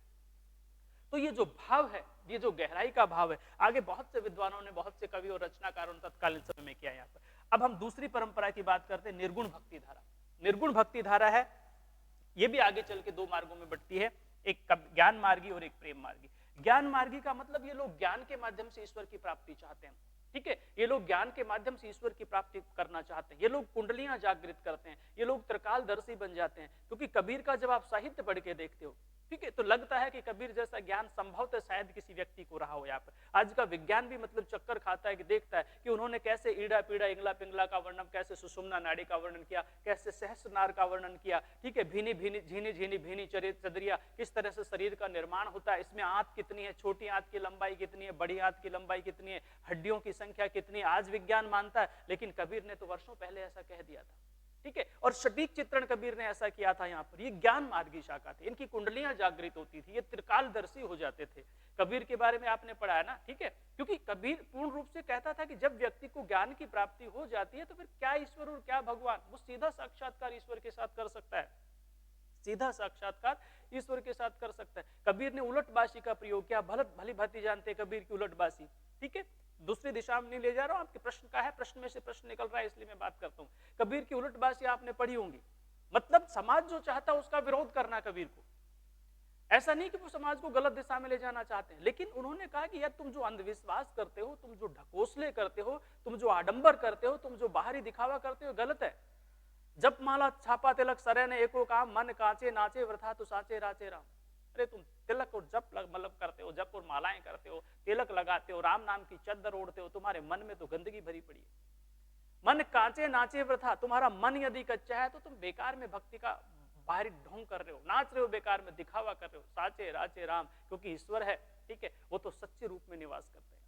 तो ये जो भाव है, ये जो गहराई का भाव है, आगे बहुत से विद्वानों ने, बहुत से कवि और रचनाकारों ने तत्कालीन समय में किया यहाँ पर। अब हम दूसरी परंपरा की बात करते हैं, निर्गुण भक्ति धारा। निर्गुण भक्ति धारा है, ये भी आगे चल के दो मार्गों में बढ़ती है, एक ज्ञान मार्गी और एक प्रेम मार्गी। ज्ञान मार्गी का मतलब ये लोग ज्ञान के माध्यम से ईश्वर की प्राप्ति चाहते हैं, ठीक है। ये लोग ज्ञान के माध्यम से ईश्वर की प्राप्ति करना चाहते हैं। ये लोग कुंडलियां जागृत करते हैं, ये लोग त्रिकालदर्शी बन जाते हैं। क्योंकि कबीर का जब आप साहित्य पढ़ के देखते हो, ठीक है, तो लगता है कि कबीर जैसा ज्ञान संभवतः शायद किसी व्यक्ति को रहा हो। यहाँ पर आज का विज्ञान भी मतलब चक्कर खाता है कि देखता है कि उन्होंने कैसे ईड़ा पीड़ा इंगला पिंगला का वर्णन, कैसे सुषुम्ना नाड़ी का वर्णन किया, कैसे सहस्त्रनार का वर्णन किया, ठीक है, भीनी भीनी झीनी झीनी भीनी चदरिया, किस तरह से शरीर का निर्माण होता है, इसमें आंत कितनी है, छोटी आंत की लंबाई कितनी है, बड़ी आंत की लंबाई कितनी है, हड्डियों की संख्या कितनी है, आज विज्ञान मानता है, लेकिन कबीर ने तो वर्षों पहले ऐसा कह दिया था, ठीक है। और सटीक चित्रण कबीर ने ऐसा किया था। यहाँ पर ये ज्ञान मार्गी शाखा थी, इनकी कुंडलियां जागृत होती थी, ये त्रिकालदर्शी हो जाते थे। कबीर के बारे में आपने पढ़ा है ना, ठीक है, क्योंकि कबीर पूर्ण रूप से कहता था कि जब व्यक्ति को ज्ञान की प्राप्ति हो जाती है तो फिर क्या ईश्वर और क्या भगवान, वो सीधा साक्षात्कार ईश्वर के साथ कर सकता है, सीधा साक्षात्कार ईश्वर के साथ कर सकता है। कबीर ने उलटबासी का प्रयोग किया, भली भांति जानते कबीर की उलटबासी, ठीक है, दूसरी दिशा में नहीं ले जा रहा हूं, आपके प्रश्न का है, प्रश्न में से प्रश्न निकल रहा है इसलिए मैं बात करता हूं। कबीर की उलटबासी आपने पढ़ी होंगी, मतलब समाज जो चाहता है उसका विरोध करना कबीर को। ऐसा नहीं कि वो समाज को गलत दिशा में ले जाना चाहते हैं, लेकिन उन्होंने कहा कि यार तुम जो अंधविश्वास करते हो, तुम जो ढकोसले करते हो, तुम जो आडंबर करते हो, तुम जो बाहरी दिखावा करते हो, गलत है। जप माला छापा तिलक सरे ने एको काम, मन कांचे नाचे वृथा तो साचे राचे राम। अरे तुम तिलक और जप मतलब करते हो, जप और मालाएं करते हो, तिलक लगाते हो, राम नाम की चद्दर ओढ़ते हो, तुम्हारे मन में तो गंदगी भरी पड़ी है। मन कांचे नाचे वृथा, तुम्हारा मन यदि कच्चा है तो तुम बेकार में भक्ति का बाहरी ढोंग कर रहे हो, नाच रहे हो, बेकार में दिखावा कर रहे हो। साचे राचे राम, क्योंकि ईश्वर है, ठीक है, वो तो सच्चे रूप में निवास करते हैं।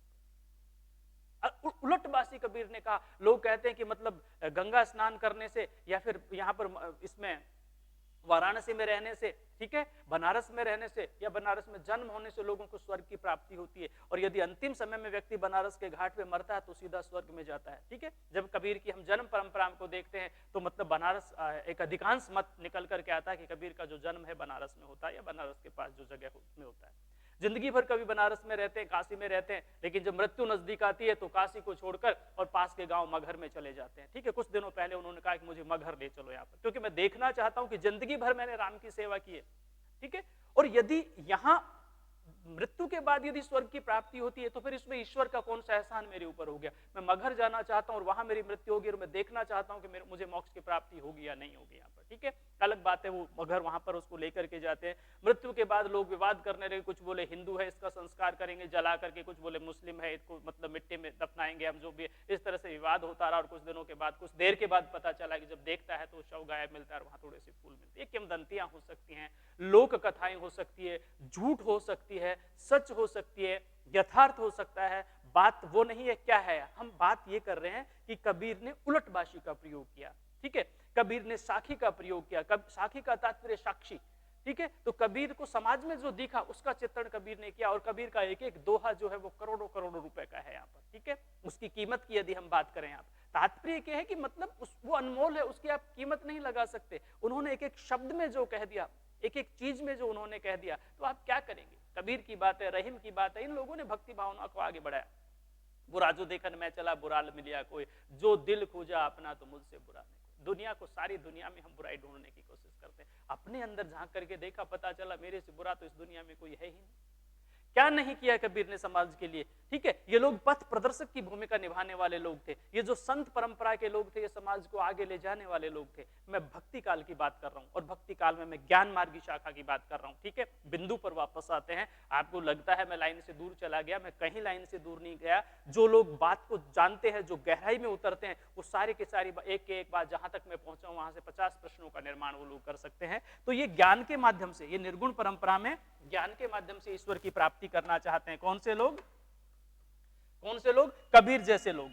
उलटबासी कबीर ने कहा, लोग कहते हैं कि मतलब गंगा स्नान करने से या फिर यहाँ पर इसमें वाराणसी में रहने से, ठीक है, बनारस में रहने से या बनारस में जन्म होने से लोगों को स्वर्ग की प्राप्ति होती है, और यदि अंतिम समय में व्यक्ति बनारस के घाट पे मरता है तो सीधा स्वर्ग में जाता है, ठीक है। जब कबीर की हम जन्म परंपरा को देखते हैं तो मतलब बनारस एक अधिकांश मत निकल करके आता है कि कबीर का जो जन्म है बनारस में होता है या बनारस के पास जो जगह उसमें होता है। जिंदगी भर कभी बनारस में रहते हैं, काशी में रहते हैं, लेकिन जब मृत्यु नजदीक आती है तो काशी को छोड़कर और पास के गांव मगहर में चले जाते हैं, ठीक है। कुछ दिनों पहले उन्होंने कहा कि मुझे मगहर ले चलो यहाँ पर, क्योंकि मैं देखना चाहता हूं कि जिंदगी भर मैंने राम की सेवा की है, ठीक है, और यदि यहाँ मृत्यु के बाद यदि स्वर्ग की प्राप्ति होती है तो फिर इसमें ईश्वर का कौन सा एहसान मेरे ऊपर हो गया। मैं मगहर जाना चाहता हूं और वहां मेरी मृत्यु होगी और मैं देखना चाहता हूं कि मुझे मोक्ष की प्राप्ति होगी या नहीं होगी यहाँ पर, ठीक है। अलग बात है, वो मगहर वहां पर उसको लेकर के जाते हैं। मृत्यु के बाद लोग विवाद करने लगे, कुछ बोले हिंदू है इसका संस्कार करेंगे जला करके, कुछ बोले मुस्लिम है इसको मतलब मिट्टी में दफनाएंगे हम, जो भी इस तरह से विवाद होता रहा। और कुछ दिनों के बाद, कुछ देर के बाद पता चला कि जब देखता है तो शव गायब मिलता है और वहां थोड़े से फूल मिलते हैं। किंवदंतियां हो सकती हैं, लोक कथाएं हो सकती है, झूठ हो सकती है, सच हो सकती है, यथार्थ हो सकता है, बात वो नहीं है क्या है। हम बात ये कर रहे हैं कि कबीर ने उलटबाशी का प्रयोग किया, ठीक है, कबीर ने साखी का प्रयोग किया। साखी का तात्पर्य साक्षी, ठीक है। तो कबीर को समाज में जो दिखा उसका चित्रण कबीर ने किया, और कबीर का एक एक दोहा जो है वो करोड़ों करोड़ों रुपए का है यहाँ पर, ठीक है। उसकी कीमत की यदि हम बात करें यहाँ पर, तात्पर्य क्या है कि मतलब वो अनमोल है, उसकी आप कीमत नहीं लगा सकते। उन्होंने एक एक शब्द में जो कह दिया, एक एक चीज में जो उन्होंने कह दिया, तो आप क्या करेंगे। कबीर की बात है, रहीम की बात है, इन लोगों ने भक्ति भावना को आगे बढ़ाया। बुरा जो देखन मैं चला बुरा मिलिया कोई, जो दिल खोजा अपना तो मुझसे बुरा नहीं। दुनिया को, सारी दुनिया में हम बुराई ढूंढने की कोशिश करते हैं, अपने अंदर झांक करके देखा, पता चला मेरे से बुरा तो इस दुनिया में कोई है ही नहीं। क्या नहीं किया कबीर ने समाज के लिए, ठीक है। ये लोग पथ प्रदर्शक की भूमिका निभाने वाले लोग थे, ये जो संत परंपरा के लोग थे, ये समाज को आगे ले जाने वाले लोग थे। मैं भक्ति काल की बात कर रहा हूं, और भक्ति काल में मैं ज्ञान मार्गी शाखा की बात कर रहा हूं, ठीक है। बिंदु पर वापस आते हैं। आपको लगता है मैं लाइन से दूर चला गया, मैं कहीं लाइन से दूर नहीं गया। जो लोग बात को जानते हैं, जो गहराई में उतरते हैं, वो सारे के सारी एक के एक बात, जहां तक मैं पहुंचा हूं वहां से 50 प्रश्नों का निर्माण वो लोग कर सकते हैं। तो ये ज्ञान के माध्यम से, ये निर्गुण परंपरा में ज्ञान के माध्यम से ईश्वर की प्राप्ति करना चाहते हैं। कौन से लोग? कौन से लोग? कबीर जैसे लोग,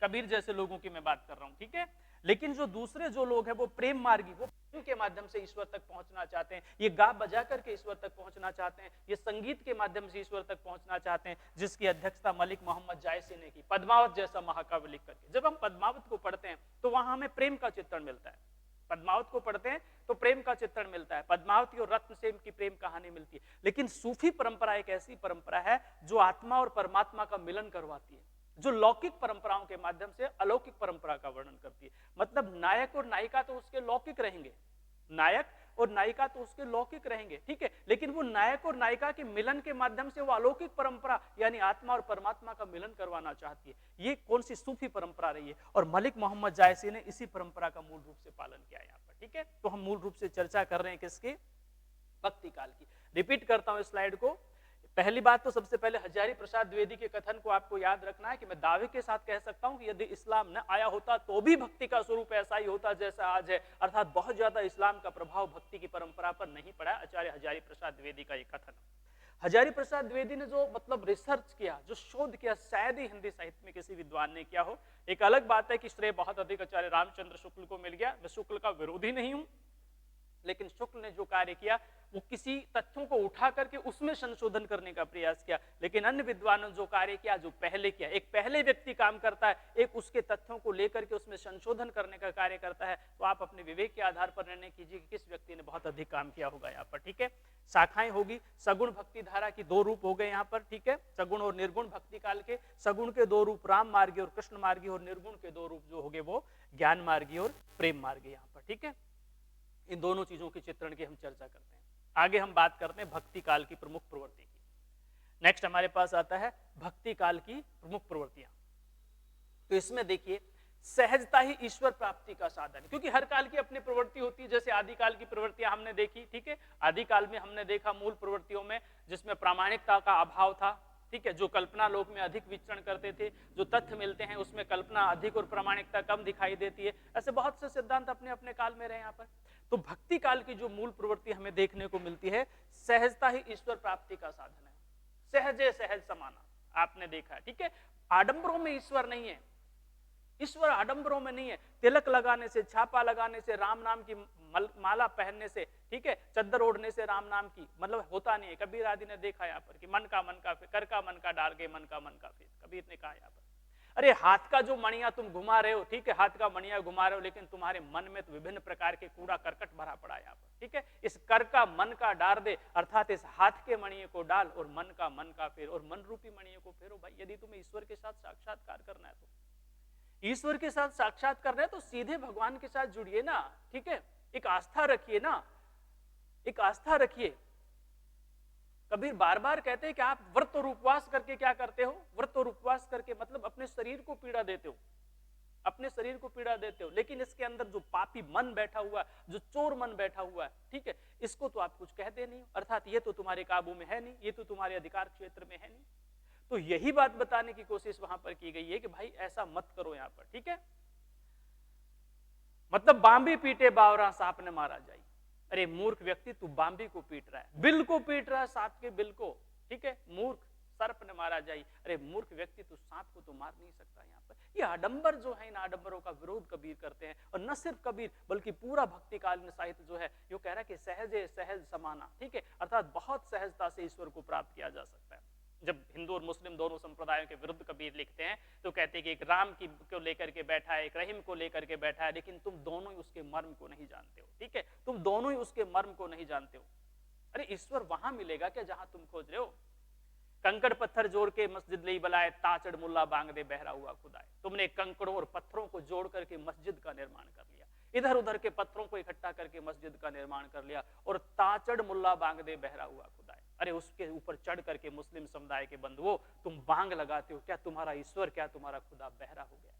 कबीर जैसे लोगों की मैं बात कर रहा हूं, ठीक है। लेकिन जो दूसरे जो लोग हैं वो प्रेम मार्गी, वो प्रेम के माध्यम से ईश्वर तक पहुंचना चाहते हैं, ये गा बजा करके ईश्वर तक पहुंचना चाहते हैं, ये संगीत के माध्यम से ईश्वर तक पहुंचना चाहते हैं, जिसकी अध्यक्षता मलिक मोहम्मद जायसी ने की पद्मावत जैसा महाकाव्य लिख करके। जब हम पद्मावत को पढ़ते हैं तो वहां हमें प्रेम का चित्रण मिलता है, पद्मावत को पढ़ते हैं तो प्रेम का चित्रण मिलता है, पद्मावती और रत्नसेन की प्रेम कहानी मिलती है। लेकिन सूफी परंपरा एक ऐसी परंपरा है जो आत्मा और परमात्मा का मिलन करवाती है, जो लौकिक परंपराओं के माध्यम से अलौकिक परंपरा का वर्णन करती है। मतलब नायक और नायिका तो उसके लौकिक रहेंगे, नायक और नायिका तो उसके लौकिक रहेंगे, ठीक है, लेकिन वो नायक और नायिका के मिलन के माध्यम से वो अलौकिक परंपरा यानी आत्मा और परमात्मा का मिलन करवाना चाहती है। ये कौन सी सूफी परंपरा रही है, और मलिक मोहम्मद जायसी ने इसी परंपरा का मूल रूप से पालन किया यहाँ पर, ठीक है। तो हम मूल रूप से चर्चा कर रहे हैं किसके, भक्ति काल की। रिपीट करता हूं इस स्लाइड को। पहली बात तो सबसे पहले हजारी प्रसाद द्विवेदी के कथन को आपको याद रखना है कि मैं दावे के साथ कह सकता हूं कि यदि इस्लाम न आया होता तो भी भक्ति का स्वरूप ऐसा ही होता जैसा आज है, अर्थात बहुत ज्यादा इस्लाम का प्रभाव भक्ति की परंपरा पर नहीं पड़ा। आचार्य हजारी प्रसाद द्विवेदी का यह कथन। हजारी प्रसाद द्विवेदी ने जो मतलब रिसर्च किया, जो शोध किया, शायद ही हिंदी साहित्य में किसी विद्वान ने किया हो। एक अलग बात है कि श्रेय बहुत अधिक आचार्य रामचंद्र शुक्ल को मिल गया। मैं शुक्ल का विरोधी नहीं हूं, लेकिन शुक्ल ने जो कार्य किया वो किसी तथ्यों को उठा करके उसमें संशोधन करने का प्रयास किया। लेकिन अन्य विद्वानों जो कार्य किया, जो पहले किया, एक पहले व्यक्ति काम करता है, एक उसके तथ्यों को लेकर के उसमें संशोधन करने का कार्य करता है। तो आप अपने विवेक के आधार पर निर्णय कीजिए कि किस व्यक्ति ने बहुत अधिक काम किया होगा यहाँ पर, ठीक है। शाखाएं होगी, सगुण भक्ति धारा की दो रूप हो गए यहाँ पर, ठीक है, सगुण और निर्गुण भक्ति काल के। सगुण के दो रूप राम मार्गी और कृष्ण मार्गी, और निर्गुण के दो रूप जो हो गए वो ज्ञान मार्गी और प्रेम मार्गी यहाँ पर, ठीक है। इन दोनों चीजों के चित्रण की हम चर्चा करते हैं। आगे हम बात करते हैं भक्ति काल की प्रमुख प्रवृत्ति की। नेक्स्ट हमारे पास आता है भक्ति काल की प्रमुख प्रवृत्तियां। तो इसमें देखिए, सहजता ही ईश्वर प्राप्ति का साधन है, क्योंकि हर काल की अपनी प्रवृत्ति होती है। जैसे आदिकाल की प्रवृत्तियां हमने देखी, ठीक है, आदिकाल में हमने देखा मूल प्रवृत्तियों में जिसमें प्रामाणिकता का अभाव था, ठीक है, जो कल्पना लोक में अधिक विचरण करते थे, जो तथ्य मिलते हैं उसमें कल्पना अधिक और प्रामाणिकता कम दिखाई देती है। ऐसे बहुत से सिद्धांत अपने अपने काल में रहे यहाँ पर। तो भक्ति काल की जो मूल प्रवृत्ति हमें देखने को मिलती है, सहजता ही ईश्वर प्राप्ति का साधन है। सहजे सहज समाना, आपने देखा है, ठीक है। आडंबरों में ईश्वर नहीं है, ईश्वर आडंबरों में नहीं है। तिलक लगाने से, छापा लगाने से, राम नाम की माला पहनने से, ठीक है, चद्दर ओढ़ने से राम नाम की मतलब होता नहीं है। कबीर आदि ने देखा यहाँ पर कि मन का फिर, कर का मन का डाल के मन का फिर, कबीर ने कहा यहाँ पर। अरे हाथ का जो मणिया तुम घुमा रहे हो, ठीक है, हाथ का मणिया घुमा रहे हो, लेकिन तुम्हारे मन में तो विभिन्न प्रकार के कूड़ा करकट भरा पड़ा है यहाँ पर, ठीक है। इस कर का मन का डाल दे, अर्थात इस हाथ के मणिये को डाल और मन का फेर, और मन रूपी मणिये को फेरो। भाई यदि तुम्हें ईश्वर के साथ साक्षात्कार करना है, तो ईश्वर के साथ साक्षात करना है तो सीधे भगवान के साथ जुड़िए ना, ठीक है, एक आस्था रखिए ना, एक आस्था रखिए। कबीर बार बार कहते हैं कि आप व्रत और उपवास करके क्या करते हो, व्रत और उपवास करके मतलब अपने शरीर को पीड़ा देते हो, अपने शरीर को पीड़ा देते हो। लेकिन इसके अंदर जो पापी मन बैठा हुआ है, जो चोर मन बैठा हुआ है, ठीक है, इसको तो आप कुछ कहते नहीं हो, अर्थात ये तो तुम्हारे काबू में है नहीं, ये तो तुम्हारे अधिकार क्षेत्र में है नहीं। तो यही बात बताने की कोशिश वहां पर की गई है कि भाई ऐसा मत करो यहाँ पर, ठीक है। मतलब बांबी पीटे बावरा सांप ने मारा जाए। अरे मूर्ख व्यक्ति, तू बांबी को पीट रहा है, बिल को पीट रहा है, सांप के बिल को, ठीक है, मूर्ख, सर्प ने मारा जाए। अरे मूर्ख व्यक्ति, तू सांप को तो मार नहीं सकता। यहाँ पर ये आडंबर जो है, इन आडंबरों का विरोध कबीर करते हैं। और न सिर्फ कबीर बल्कि पूरा भक्तिकालीन साहित्य जो है यो कह रहा है कि सहजे सहज समाना, ठीक है, अर्थात बहुत सहजता से ईश्वर को प्राप्त किया जा सकता है। जब हिंदू और मुस्लिम दोनों संप्रदायों के विरुद्ध कबीर लिखते हैं तो कहते हैं कि एक राम की को लेकर के बैठा है, एक रहीम को लेकर के बैठा है, लेकिन तुम दोनों ही उसके मर्म को नहीं जानते हो, ठीक है, तुम दोनों ही उसके मर्म को नहीं जानते हो। अरे ईश्वर वहां मिलेगा क्या जहां तुम खोज रहे हो? कंकड़ पत्थर जोड़ के मस्जिद ले बुलाए, ताचड़ मुल्ला बांग दे बहरा हुआ खुदाए। तुमने कंकड़ों और पत्थरों को जोड़ करके मस्जिद का निर्माण कर लिया, इधर उधर के पत्थरों को इकट्ठा करके मस्जिद का निर्माण कर लिया, और ताचड़ मुल्ला बांग दे बहरा हुआ खुदाए। अरे उसके ऊपर चढ़ करके मुस्लिम समुदाय के बंधुओं तुम बांग लगाते हो, क्या तुम्हारा ईश्वर, क्या तुम्हारा खुदा बहरा हो गया?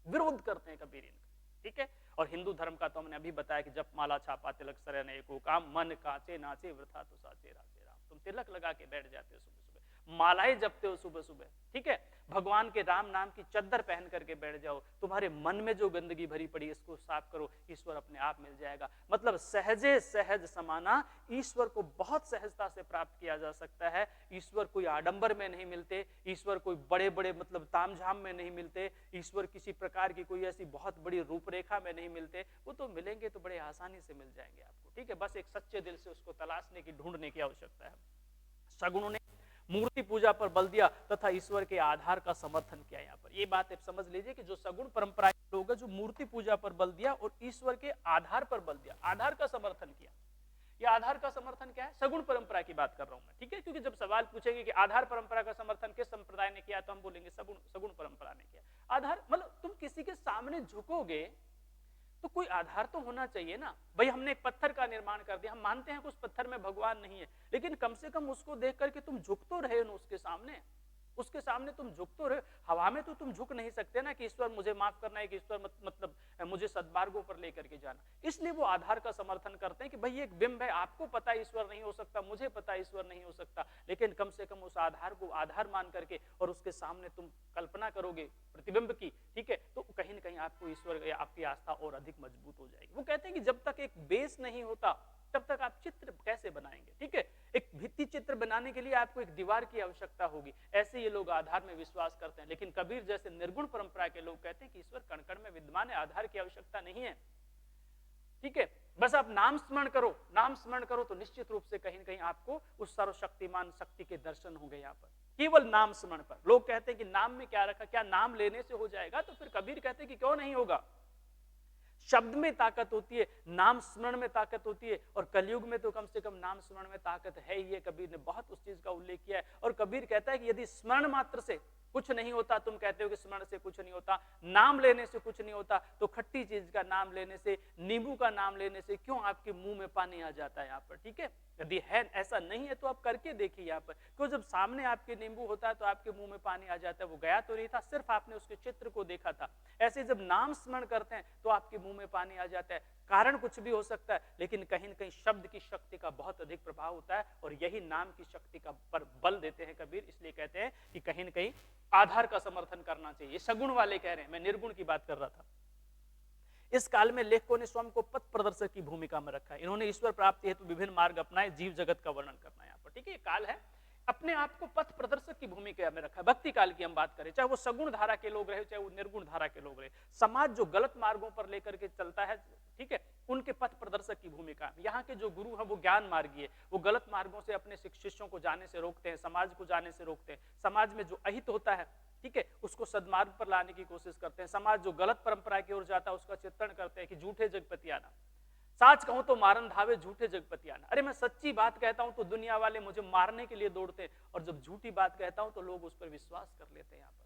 विरोध करते हैं कबीर इनका, ठीक है। और हिंदू धर्म का तो हमने अभी बताया कि जब माला छापा तिलक सरने को काम, मन काचे नाचे वृथा तो साचे राचे राम। तुम तिलक लगा के बैठ जाते हो सुबह सुबह, मालाएं जपते हो सुबह सुबह, ठीक है, भगवान के राम नाम की चद्दर पहन करके बैठ जाओ, तुम्हारे मन में जो गंदगी भरी पड़ी इसको साफ करो, ईश्वर अपने आप मिल जाएगा। मतलब सहजे सहज समाना, ईश्वर को बहुत सहजता से प्राप्त किया जा सकता है। ईश्वर कोई आडंबर में नहीं मिलते, ईश्वर कोई बड़े बड़े मतलब तामझाम में नहीं मिलते, ईश्वर किसी प्रकार की कोई ऐसी बहुत बड़ी रूपरेखा में नहीं मिलते, वो तो मिलेंगे तो बड़े आसानी से मिल जाएंगे आपको, ठीक है, बस एक सच्चे दिल से उसको तलाशने की, ढूंढने की आवश्यकता है। सगुणों ने मूर्ति पूजा पर बल दिया तथा ईश्वर के आधार का समर्थन किया। यहाँ पर ये बात आप समझ लीजिए कि जो सगुण परंपरा के लोग हैं, जो मूर्ति पूजा पर बल दिया और ईश्वर के आधार पर बल दिया, आधार का समर्थन किया। ये आधार का समर्थन क्या है? सगुण परंपरा की बात कर रहा हूं मैं, ठीक है, क्योंकि जब सवाल पूछेंगे कि आधार परंपरा का समर्थन किस संप्रदाय ने किया, तो हम बोलेंगे सगुण परंपरा ने किया। आधार मतलब तुम किसी के सामने झुकोगे तो कोई आधार तो होना चाहिए ना। भाई हमने एक पत्थर का निर्माण कर दिया, हम मानते हैं कि उस पत्थर में भगवान नहीं है, लेकिन कम से कम उसको देख करके तुम झुक तो रहे हो उसके सामने, उसके सामने तुम झुक तो रहे। हवा में तो तुम झुक नहीं सकते ना कि ईश्वर मुझे माफ करना है, कि ईश्वर मतलब मुझे सद्मार्गों पर लेकर के जाना। इसलिए वो आधार का समर्थन करते हैं कि भाई एक बिंब है, आपको पता ईश्वर नहीं हो सकता, मुझे पता ईश्वर नहीं हो सकता, लेकिन कम से कम उस आधार को आधार मान करके और उसके सामने तुम कल्पना करोगे प्रतिबिंब की, ठीक है, तो कहीं ना कहीं आपको ईश्वर या आपकी आस्था और अधिक मजबूत हो जाएगी। वो कहते हैं कि जब तक एक बेस नहीं होता तब तक आप चित्र कैसे बनाएंगे, ठीक है, एक भित्ति चित्र बनाने के लिए आपको एक दीवार की आवश्यकता होगी। ऐसे ये लोग आधार में विश्वास करते हैं, लेकिन कबीर जैसे निर्गुण परंपरा के लोग कहते हैं कि ईश्वर कण कण में विद्यमान है, आधार की आवश्यकता नहीं है, ठीक है, बस आप नाम स्मरण करो, नाम स्मरण करो तो निश्चित रूप से कहीं ना कहीं आपको उस सर्वशक्तिमान शक्ति के दर्शन होंगे। यहाँ पर केवल नाम स्मरण पर लोग कहते हैं कि नाम में क्या रखा, क्या नाम लेने से हो जाएगा? तो फिर कबीर कहते हैं कि क्यों नहीं होगा। शब्द में ताकत होती है, नाम स्मरण में ताकत होती है, और कलयुग में तो कम से कम नाम स्मरण में ताकत है ही है। कबीर ने बहुत उस चीज का उल्लेख किया है। और कबीर कहता है कि यदि स्मरण मात्र से कुछ नहीं होता, तुम कहते हो कि स्मरण से कुछ नहीं होता, नाम लेने से कुछ नहीं होता, तो खट्टी चीज का नाम लेने से, नींबू का नाम लेने से क्यों आपके मुंह में पानी आ जाता है यहाँ पर, ठीक है। यदि है ऐसा नहीं है तो आप करके देखिए यहाँ पर, क्यों जब सामने आपके नींबू होता है तो आपके मुंह में पानी आ जाता है। वो गया तो नहीं था, सिर्फ आपने उसके चित्र को देखा था। ऐसे जब नाम स्मरण करते हैं तो आपके मुंह में पानी आ जाता है। कारण कुछ भी हो सकता है, लेकिन कहीं न कहीं शब्द की शक्ति का बहुत अधिक प्रभाव होता है, और यही नाम की शक्ति का पर बल देते हैं कबीर। इसलिए कहते हैं कि कहीं न कहीं आधार का समर्थन करना चाहिए। सगुण वाले कह रहे हैं, मैं निर्गुण की बात कर रहा था। इस काल में लेखकों ने स्वयं को पथ प्रदर्शक की भूमिका में रखा है। इन्होंने ईश्वर प्राप्ति हेतु विभिन्न मार्ग अपनाए, जीव जगत का वर्णन करना है यहाँ पर, ठीक है। काल है, अपने आप को पथ प्रदर्शक की भूमिका में रखा है। भक्ति काल की हम बात करें, चाहे वो सगुण धारा के लोग रहे, चाहे वो निर्गुण धारा के लोग रहे, समाज जो गलत मार्गों पर लेकर के चलता है, ठीक है, उनके पथ प्रदर्शक की भूमिका। यहाँ के जो गुरु हैं वो ज्ञान मार्गी, वो गलत मार्गों से अपने शिष्यों को जाने से रोकते हैं, समाज को जाने से रोकते हैं। समाज में जो अहित होता है, ठीक है, उसको सद्मार्ग पर लाने की कोशिश करते हैं। समाज जो गलत परंपरा की ओर जाता है उसका चित्रण करते हैं कि झूठे जगपति आना, साच कहूं तो मारन धावे झूठे जगपति आना। अरे मैं सच्ची बात कहता हूं तो दुनिया वाले मुझे मारने के लिए दौड़ते हैं, और जब झूठी बात कहता हूं तो लोग उस पर विश्वास कर लेते हैं यहाँ पर,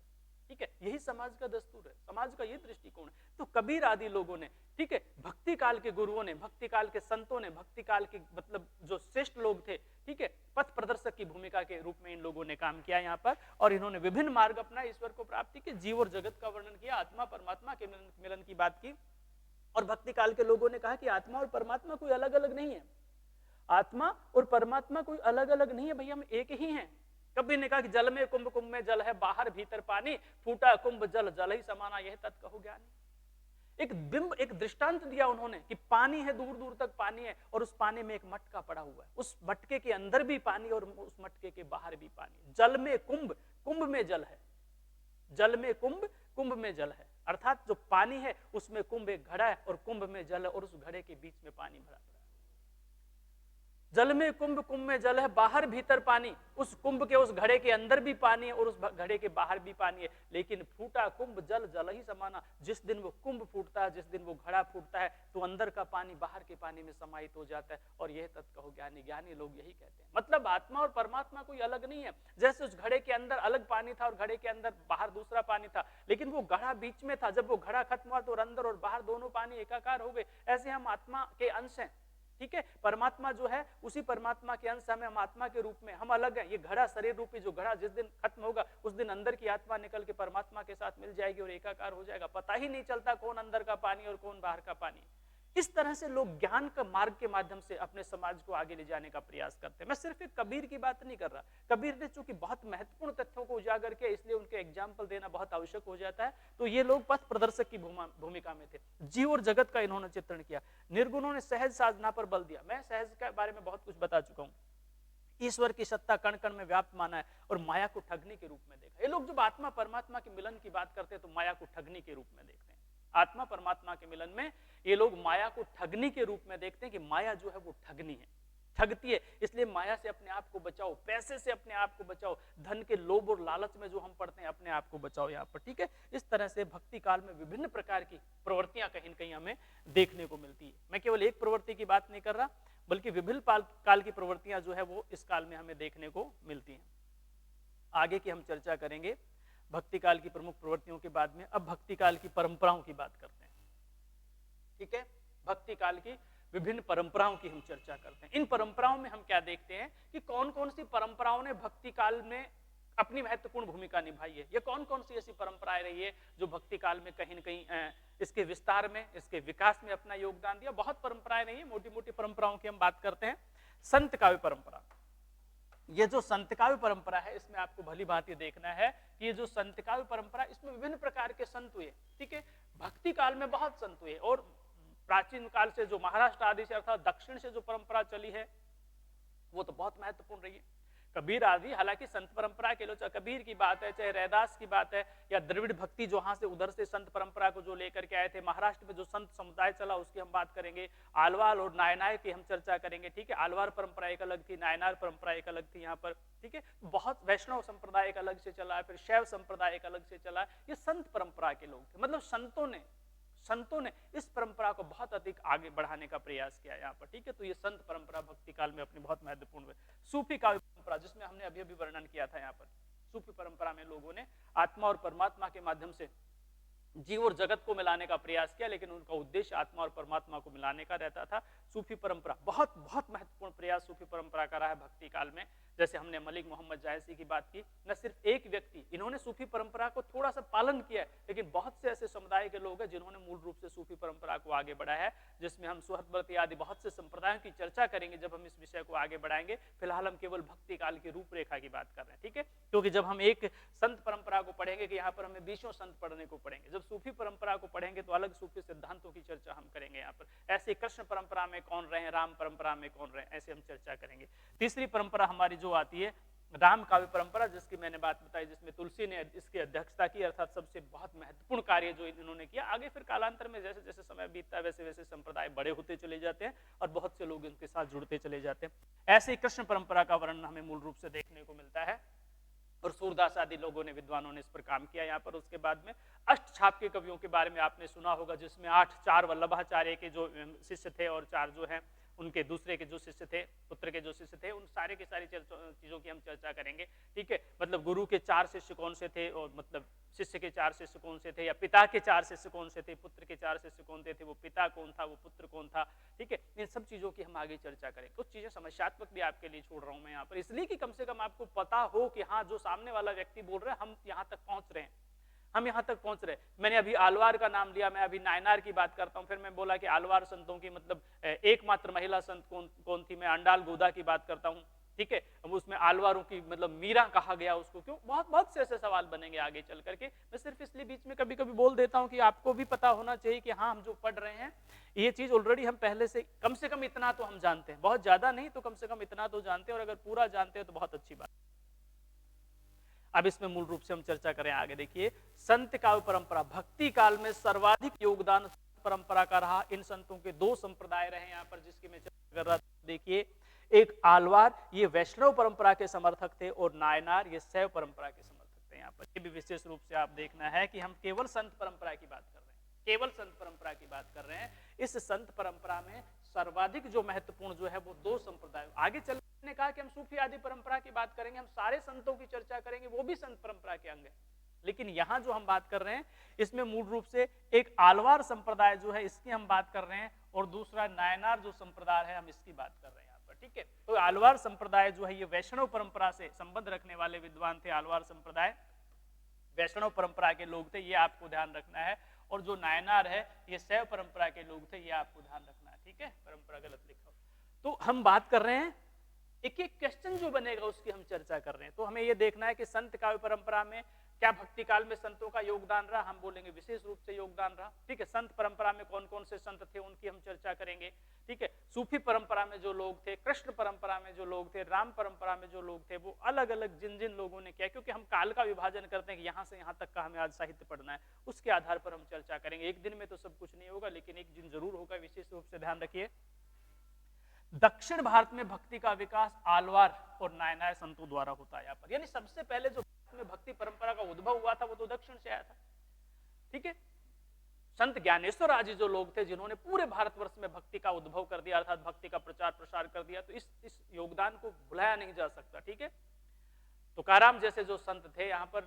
ठीक है। यही समाज का दस्तूर है, समाज का ये दृष्टिकोण है। तो कबीर आदि लोगों ने, ठीक है, भक्ति काल के गुरुओं ने, भक्ति काल के संतों ने, भक्ति काल के मतलब जो श्रेष्ठ लोग थे, ठीक है, पथ प्रदर्शक की भूमिका के रूप में इन लोगों ने काम किया यहाँ पर। और इन्होंने विभिन्न मार्ग अपना ईश्वर को प्राप्ति के, जीव और जगत का वर्णन किया, आत्मा परमात्मा के मिलन की बात की। और भक्ति काल के लोगों ने कहा कि आत्मा और परमात्मा कोई अलग अलग नहीं है, आत्मा और परमात्मा कोई अलग अलग नहीं है, भैया हम एक ही हैं। कबीर ने कहा कि जल में कुंभ, कुंभ में जल है, बाहर भीतर पानी, फूटा कुंभ जल, जल ही समाना, यह तत् कहो ज्ञानी। एक बिंब, एक दृष्टांत दिया उन्होंने कि पानी है, दूर दूर तक पानी है, और उस पानी में एक मटका पड़ा हुआ है, उस मटके के अंदर भी पानी और उस मटके के बाहर भी पानी। जल में कुंभ, कुंभ में जल है, जल में कुंभ, कुंभ में जल है, अर्थात जो पानी है उसमें कुंभ एक घड़ा है और कुंभ में जल है, और उस घड़े के बीच में पानी भरा पड़ा है। जल में कुंभ, कुंभ में जल है, बाहर भीतर पानी, उस कुंभ के उस घड़े के अंदर भी पानी है और उस घड़े के बाहर भी पानी है, लेकिन फूटा कुंभ जल, जल ही समाना। जिस दिन वो कुंभ फूटता है, जिस दिन वो घड़ा फूटता है, तो अंदर का पानी बाहर के पानी में समाहित हो जाता है, और यह तत् कहो ज्ञानी। ज्ञानी लोग यही कहते हैं, मतलब आत्मा और परमात्मा कोई अलग नहीं है। जैसे उस घड़े के अंदर अलग पानी था और घड़े के अंदर बाहर दूसरा पानी था, लेकिन वो घड़ा बीच में था। जब वो घड़ा खत्म हुआ तो अंदर और बाहर दोनों पानी एकाकार हो गए। ऐसे हम आत्मा के अंश हैं, ठीक है, परमात्मा जो है उसी परमात्मा के अंश हमें, हम आत्मा के रूप में, हम अलग हैं। ये घड़ा, शरीर रूपी जो घड़ा जिस दिन खत्म होगा उस दिन अंदर की आत्मा निकल के परमात्मा के साथ मिल जाएगी और एकाकार हो जाएगा। पता ही नहीं चलता कौन अंदर का पानी और कौन बाहर का पानी, इस तरह से लोग ज्ञान का मार्ग के माध्यम से अपने समाज को आगे ले जाने का प्रयास करते हैं। मैं सिर्फ एक कबीर की बात नहीं कर रहा, कबीर ने चूंकि बहुत महत्वपूर्ण तथ्यों को उजागर किया इसलिए उनके एग्जाम्पल देना बहुत आवश्यक हो जाता है। तो ये लोग पथ प्रदर्शक की भूमिका में थे, जीव और जगत का इन्होंने चित्रण किया। निर्गुणों ने सहज साधना पर बल दिया। मैं सहज के बारे में बहुत कुछ बता चुका हूं। ईश्वर की सत्ता कण कण में व्याप्त माना है और माया को ठगने के रूप में देखा। ये लोग जब आत्मा परमात्मा के मिलन की बात करते हैं तो माया को ठगने के रूप में देखते हैं। आत्मा परमात्मा के मिलन में ये लोग माया को ठगनी के रूप में देखते हैं कि माया जो है वो ठगनी है, ठगती है, इसलिए माया से अपने आप को बचाओ, पैसे से अपने आप को बचाओ, धन के लोभ और लालच में जो हम पढ़ते हैं अपने आप को बचाओ यहाँ पर, ठीक है। इस तरह से भक्ति काल में विभिन्न प्रकार की प्रवृत्तियां कहीं न कहीं हमें देखने को मिलती है। मैं केवल एक प्रवृत्ति की बात नहीं कर रहा, बल्कि विभिन्न काल की प्रवृत्तियां जो है वो इस काल में हमें देखने को मिलती हैं। आगे की हम चर्चा करेंगे भक्ति काल की प्रमुख प्रवृत्तियों के बाद में। अब भक्ति काल की परंपराओं की बात करते हैं, ठीक है। भक्ति काल की विभिन्न परंपराओं की हम चर्चा करते हैं। इन परंपराओं में हम क्या देखते हैं कि कौन कौन सी परंपराओं ने भक्ति काल में अपनी महत्वपूर्ण भूमिका निभाई है। ये कौन कौन सी ऐसी परंपराएं रही है जो भक्ति काल में कहीं न कहीं इसके विस्तार में, इसके विकास में अपना योगदान दिया। बहुत परंपराएं रही है, मोटी मोटी परंपराओं की हम बात करते हैं। संत काव्य परंपरा, ये जो संत काव्य परंपरा है इसमें आपको भली भांति देखना है कि ये जो संत काव्य परंपरा, इसमें विभिन्न प्रकार के संत हुए, ठीक है। भक्ति काल में बहुत संत हुए और प्राचीन काल से जो महाराष्ट्र आदि से अर्थात दक्षिण से जो परंपरा चली है वो तो बहुत महत्वपूर्ण रही है। कबीर आदि, हालांकि संत परंपरा के लोग, चाहे कबीर की बात है, चाहे रैदास की बात है, या द्रविड़ भक्ति जो वहां से उधर से संत परंपरा को जो लेकर के आए थे, महाराष्ट्र में जो संत समुदाय चला उसकी हम बात करेंगे। आलवार और नायनार की हम चर्चा करेंगे, ठीक है। आलवार परंपरा एक अलग थी, नायनार परंपरा एक अलग थी यहाँ पर, ठीक है। बहुत वैष्णव संप्रदाय एक अलग से चला, फिर शैव संप्रदाय एक अलग से चला। ये संत परंपरा के लोग थे, मतलब संतों ने इस परंपरा को बहुत अधिक आगे बढ़ाने का प्रयास किया यहाँ पर, ठीक है। तो ये संत परंपरा भक्ति काल में अपनी बहुत महत्वपूर्ण है। सूफी काव्य परंपरा, जिसमें हमने अभी अभी वर्णन किया था यहाँ पर, सूफी परंपरा में लोगों ने आत्मा और परमात्मा के माध्यम से जीव और जगत को मिलाने का प्रयास किया, लेकिन उनका उद्देश्य आत्मा और परमात्मा को मिलाने का रहता था। सूफी परंपरा बहुत बहुत महत्वपूर्ण प्रयास सूफी परंपरा का रहा है भक्ति काल में। जैसे हमने मलिक मोहम्मद जायसी की बात की, न सिर्फ एक व्यक्ति, इन्होंने सूफी परंपरा को थोड़ा सा पालन किया है, लेकिन बहुत से ऐसे समुदाय के लोग हैं जिन्होंने मूल रूप से सूफी परंपरा को आगे बढ़ाया है, जिसमें हम सुहृदव्रती आदि बहुत से संप्रदायों की चर्चा करेंगे जब हम इस विषय को आगे बढ़ाएंगे। फिलहाल हम केवल भक्ति काल की रूपरेखा की बात कर रहे हैं, ठीक है। क्योंकि जब हम एक संत परंपरा को पढ़ेंगे कि यहाँ पर हमें 20 संत पढ़ने को पड़ेंगे, जब सूफी परंपरा को पढ़ेंगे तो अलग सूफी सिद्धांतों की चर्चा हम करेंगे यहाँ पर। ऐसे कृष्ण परंपरा में कौन रहे, राम परंपरा में कौन रहे, ऐसे हम चर्चा करेंगे। तीसरी परंपरा हमारी जो आती है राम काव्य परंपरा, जिसकी मैंने बात बताई, जिसमें तुलसी ने इसकी अध्यक्षता की, अर्थात सबसे बहुत महत्वपूर्ण कार्य जो इन्होंने किया। आगे फिर कालांतर में जैसे जैसे समय बीतता है वैसे वैसे संप्रदाय बड़े होते चले जाते हैं और बहुत से लोग इनके साथ जुड़ते चले जाते हैं। ऐसे ही कृष्ण परंपरा का वर्णन हमें मूल रूप से देखने को मिलता है और सूरदास आदि लोगों ने, विद्वानों ने इस पर काम किया यहाँ पर। उसके बाद में अष्टछाप के कवियों के बारे में आपने सुना होगा, जिसमें 4 वल्लभाचार्य के जो शिष्य थे और 4 जो हैं उनके दूसरे के जो शिष्य थे, पुत्र के जो शिष्य थे, उन सारे के सारी चीजों की हम चर्चा करेंगे, ठीक है। मतलब गुरु के 4 शिष्य कौन से थे, और मतलब शिष्य के 4 शिष्य कौन से थे, या पिता के 4 शिष्य कौन से थे, पुत्र के 4 शिष्य कौन थे, वो पिता कौन था, वो पुत्र कौन था, ठीक है। इन सब चीजों की हम आगे चर्चा करेंगे। कुछ चीजें समस्यात्मक भी आपके लिए छोड़ रहा हूं मैं यहाँ पर, इसलिए कि कम से कम आपको पता हो कि हाँ, जो सामने वाला व्यक्ति बोल रहा है हम यहाँ तक पहुंच रहे हैं, हम यहाँ तक पहुंच रहे। मैंने अभी आलवार का नाम लिया, मैं अभी नायनार की बात करता हूँ, फिर मैं बोला कि आलवार संतों की मतलब एकमात्र महिला संत कौन थी, मैं अंडाल गोदा की बात करता हूँ, ठीक है। अब उसमें आलवारों की मतलब मीरा कहा गया उसको क्यों, बहुत से ऐसे सवाल बनेंगे आगे चल करके। मैं सिर्फ इसलिए बीच में कभी कभी बोल देता हूँ कि आपको भी पता होना चाहिए कि हाँ, हम जो पढ़ रहे हैं ये चीज ऑलरेडी हम पहले से कम इतना तो हम जानते हैं, बहुत ज्यादा नहीं तो कम से कम इतना तो जानते हैं, और अगर पूरा जानते हैं तो बहुत अच्छी बात। अब इसमें मूल रूप से हम चर्चा करें आगे। देखिए, संत काव्य परंपरा भक्ति काल में सर्वाधिक योगदान परंपरा का रहा। इन संतों के 2 संप्रदाय रहे यहाँ पर, जिसकी मैं चर्चा कर रहा था। देखिए, एक आलवार ये वैष्णव परंपरा के समर्थक थे, और नायनार ये शैव परंपरा के समर्थक थे। यहाँ पर ये भी विशेष रूप से आप देखना है कि हम केवल संत परंपरा की बात कर रहे हैं, केवल संत परंपरा की बात कर रहे हैं। इस संत परंपरा में सर्वाधिक जो महत्वपूर्ण जो है वो 2 संप्रदाय। आगे चल ने कहा कि हम सूफी आदि परंपरा की बात करेंगे, हम सारे संतों की चर्चा करेंगे, वो भी संत परंपरा के अंग है। लेकिन यहाँ जो हम बात कर रहे हैं इसमें मूल रूप से एक आलवार संप्रदाय जो है इसकी हम बात कर रहे हैं, और दूसरा नायनार जो संप्रदाय है हम इसकी बात कर रहे हैं यहाँ पर, ठीक है। तो आलवार संप्रदाय जो है ये वैष्णव परंपरा से संबंध रखने वाले विद्वान थे। आलवार संप्रदाय वैष्णव परंपरा के लोग थे, ये आपको ध्यान रखना है। और जो नायनार है ये शैव परंपरा के लोग थे, ये आपको ध्यान रखना है, ठीक है, परंपरा गलत लिखा हो। तो हम बात कर रहे हैं एक एक क्वेश्चन जो बनेगा उसकी हम चर्चा कर रहे हैं। तो हमें ये देखना है कि संत काव्य परंपरा में क्या भक्ति काल में संतों का योगदान रहा, हम बोलेंगे विशेष रूप से योगदान रहा, ठीक है। संत परंपरा में कौन कौन से संत थे उनकी हम चर्चा करेंगे, ठीक है। सूफी परंपरा में जो लोग थे, कृष्ण परंपरा में जो लोग थे, राम परंपरा में जो लोग थे, वो अलग अलग जिन जिन लोगों ने किया, क्योंकि हम काल का विभाजन करते हैं कि यहाँ से यहाँ तक का हमें आज साहित्य पढ़ना है, उसके आधार पर हम चर्चा करेंगे। एक दिन में तो सब कुछ नहीं होगा, लेकिन एक दिन जरूर होगा, विशेष रूप से ध्यान रखिए। दक्षिण भारत में भक्ति का विकास आलवार और नायनार संतों द्वारा होता है यहाँ पर, यानी सबसे पहले जो भारत में भक्ति परंपरा का उद्भव हुआ था वो तो दक्षिण से आया था, ठीक है। संत ज्ञानेश्वर आदि जो लोग थे जिन्होंने पूरे भारतवर्ष में भक्ति का उद्भव कर दिया, अर्थात भक्ति का प्रचार प्रसार कर दिया, तो इस योगदान को भुलाया नहीं जा सकता, ठीक है। तुकाराम जैसे जो संत थे यहाँ पर,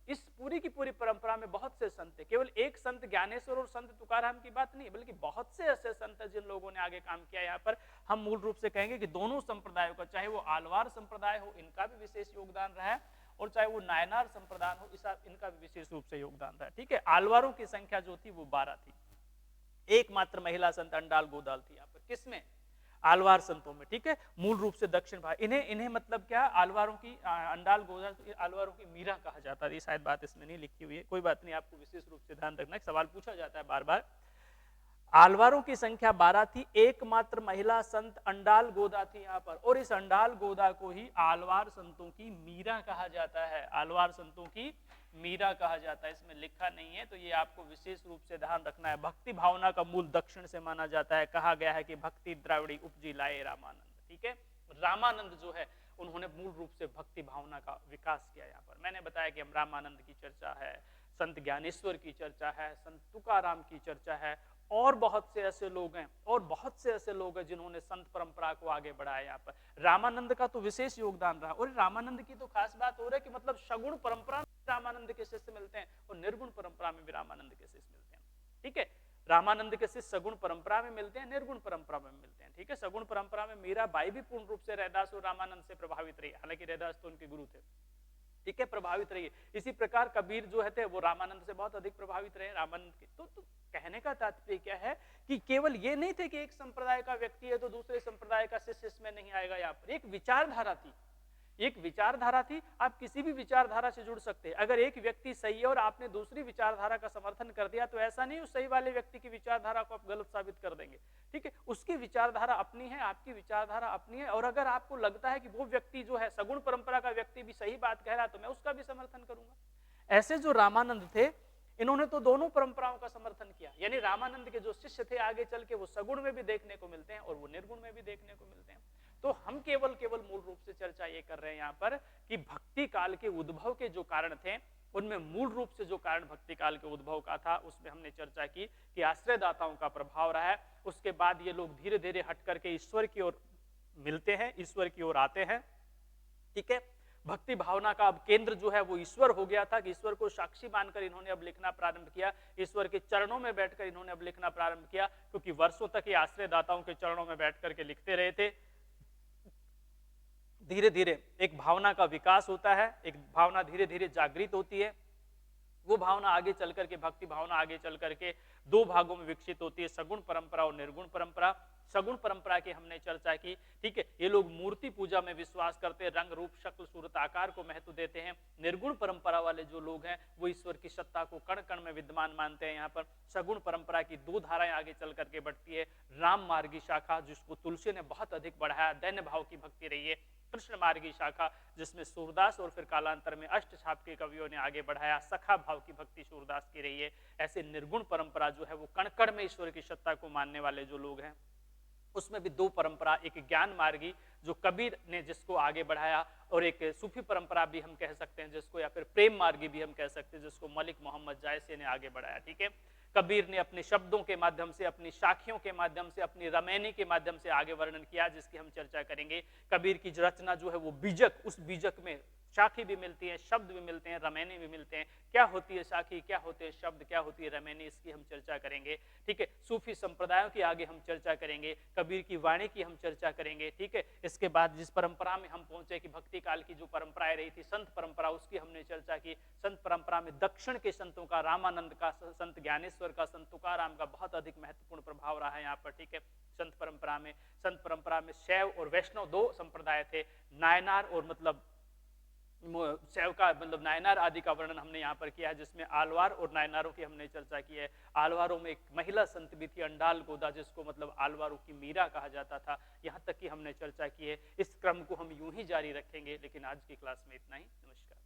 इस पूरी की पूरी परंपरा में बहुत से संत थे, केवल एक संत ज्ञानेश्वर और संत तुकाराम की बात नहीं, बल्कि बहुत से ऐसे संत हैं जिन लोगों ने आगे काम किया। यहाँ पर हम मूल रूप से कहेंगे कि दोनों संप्रदायों का, चाहे वो आलवार संप्रदाय हो, इनका भी विशेष योगदान रहा है, और चाहे वो नायनार संप्रदाय हो, इनका भी विशेष रूप से योगदान रहा है, ठीक है। आलवारों की संख्या जो थी वो 12 थी, एकमात्र महिला संत अंडाल गोदाल थी यहाँ पर, किसमें, आलवार संतों में, ठीक है। मूल रूप से दक्षिण भारत, इन्हें मतलब क्या, आलवारों की अंडाल गोदाल, आलवारों की मीरा कहा जाता है। शायद बात इसमें नहीं लिखी हुई है, कोई बात नहीं, आपको विशेष रूप से ध्यान रखना है, सवाल पूछा जाता है बार बार। आलवारों की संख्या 12 थी, एकमात्र महिला संत अंडाल गोदा थी यहाँ पर, और इस अंडाल गोदा को ही आलवार संतों की मीरा कहा जाता है, आलवार संतों की मीरा कहा जाता है। इसमें लिखा नहीं है, तो ये आपको विशेष रूप से ध्यान रखना है। भक्ति भावना का मूल दक्षिण से माना जाता है, कहा गया है कि भक्ति द्राविड़ी उपजी लाए रामानंद, ठीक है। रामानंद जो है उन्होंने मूल रूप से भक्ति भावना का विकास किया। यहाँ पर मैंने बताया कि हम रामानंद की चर्चा है, संत ज्ञानेश्वर की चर्चा है, संत तुकाराम की चर्चा है, और बहुत से ऐसे लोग हैं, और बहुत से ऐसे लोग हैं जिन्होंने संत परंपरा को आगे बढ़ाया। यहाँ पर रामानंद का तो विशेष योगदान रहा, और रामानंद की तो खास बात हो रही है कि मतलब सगुण परंपरा में रामानंद के शिष्य मिलते हैं और निर्गुण परंपरा में भी रामानंद के शिष्य मिलते हैं, ठीक है। रामानंद के शिष्य सगुण परंपरा में मिलते हैं, निर्गुण परंपरा में मिलते हैं, ठीक है। सगुण परंपरा में मीराबाई भी पूर्ण रूप से रैदास और रामानंद से प्रभावित रही, हालांकि रैदास तो उनके गुरु थे, ठीक है, प्रभावित रही। इसी प्रकार कबीर जो है वो रामानंद से बहुत अधिक प्रभावित रहे, रामानंद के। तो कहने का तात्पर्य क्या है कि केवल ये नहीं थे कि एक संप्रदाय का व्यक्ति है तो दूसरे संप्रदाय का शिष्य इसमें नहीं आएगा। यहाँ पर एक विचारधारा थी, एक विचारधारा थी, आप किसी भी विचारधारा से जुड़ सकते हैं। अगर एक व्यक्ति सही है और आपने दूसरी विचारधारा का समर्थन कर दिया तो ऐसा नहीं उस सही वाले व्यक्ति की विचारधारा को आप गलत साबित कर देंगे, ठीक है। उसकी विचारधारा अपनी है, आपकी विचारधारा अपनी है, और अगर आपको लगता है कि वो व्यक्ति जो है सगुण परंपरा का व्यक्ति भी सही बात कह रहा है तो मैं उसका भी समर्थन करूंगा। ऐसे जो रामानंद थे इन्होंने तो दोनों परंपराओं का समर्थन किया, यानी रामानंद के जो शिष्य थे आगे चल के वो सगुण में भी देखने को मिलते हैं और वो निर्गुण में भी देखने को मिलते हैं। तो हम केवल मूल रूप से चर्चा ये कर रहे हैं यहाँ पर कि भक्ति काल के उद्भव के जो कारण थे उनमें मूल रूप से जो कारण भक्ति काल के उद्भव का था उसमें हमने चर्चा की कि आश्रयदाताओं का प्रभाव रहा है। उसके बाद ये लोग धीरे धीरे हट करके ईश्वर की ओर मिलते हैं, ईश्वर की ओर आते हैं, ठीक है। भक्ति भावना का अब केंद्र जो है वो ईश्वर हो गया था कि ईश्वर को साक्षी मानकर इन्होंने अब लिखना प्रारंभ किया, ईश्वर के चरणों में बैठकर इन्होंने अब लिखना प्रारंभ किया, क्योंकि वर्षों तक ये आश्रयदाताओं के चरणों में बैठ करके लिखते रहे थे। धीरे धीरे एक भावना का विकास होता है, एक भावना धीरे धीरे जागृत होती है। वो भावना आगे चल करके, भक्ति भावना आगे चल करके दो भागों में विकसित होती है, सगुण परंपरा और निर्गुण परंपरा। सगुण परंपरा की हमने चर्चा की, ठीक है। ये लोग मूर्ति पूजा में विश्वास करते हैं, रंग रूप शक्ल सूरत आकार को महत्व देते हैं। निर्गुण परंपरा वाले जो लोग हैं वो ईश्वर की सत्ता को कण कण में विद्यमान मानते हैं। यहाँ पर सगुण परंपरा की दो धाराएं आगे चल करके बढ़ती है, राम मार्गी शाखा जिसको तुलसी ने बहुत अधिक बढ़ाया, दैन्य भाव की भक्ति रही है, कृष्ण मार्गी शाखा जिसमें सूरदास और फिर कालांतर में अष्टछाप के कवियों ने आगे बढ़ाया, सखा भाव की भक्ति सूरदास की रही है। ऐसे निर्गुण परंपरा जो है वो कण में ईश्वर की सत्ता को मानने वाले जो लोग हैं उसमें भी दो परंपरा, एक ज्ञान मार्गी जो कबीर ने जिसको आगे बढ़ाया, और एक सूफी परंपरा भी हम कह सकते हैं जिसको, या फिर प्रेम मार्गी भी हम कह सकते हैं जिसको मलिक मोहम्मद जायसी ने आगे बढ़ाया, ठीक है। कबीर ने अपने शब्दों के माध्यम से, अपनी साखियों के माध्यम से, अपनी रमैनी के माध्यम से आगे वर्णन किया जिसकी हम चर्चा करेंगे। कबीर की रचना जो है वो बीजक, उस बीजक में शाखी भी मिलती है, शब्द भी मिलते हैं, रमैनी भी मिलते हैं। क्या होती है शाखी, क्या होते हैं शब्द, क्या होती है रमैनी, इसकी हम चर्चा करेंगे। ठीक है, सूफी संप्रदायों की आगे हम चर्चा करेंगे, कबीर की वाणी की हम चर्चा करेंगे। ठीक है, इसके बाद जिस परंपरा में हम पहुंचे कि भक्ति काल की जो परंपराएं रही थी, संत परंपरा, उसकी हमने चर्चा की। संत परंपरा में दक्षिण के संतों का, रामानंद का, संत ज्ञानेश्वर का, संत तुकाराम का बहुत अधिक महत्वपूर्ण प्रभाव रहा है यहाँ पर। ठीक है, संत परंपरा में शैव और वैष्णव दो संप्रदाय थे। नायनार और मतलब शैव का मतलब नायनार आदि का वर्णन हमने यहाँ पर किया है, जिसमें आलवार और नायनारों की हमने चर्चा की है। आलवारों में एक महिला संत भी थी, अंडाल गोदा, जिसको मतलब आलवारों की मीरा कहा जाता था। यहाँ तक की हमने चर्चा की है। इस क्रम को हम यूं ही जारी रखेंगे, लेकिन आज की क्लास में इतना ही। नमस्कार।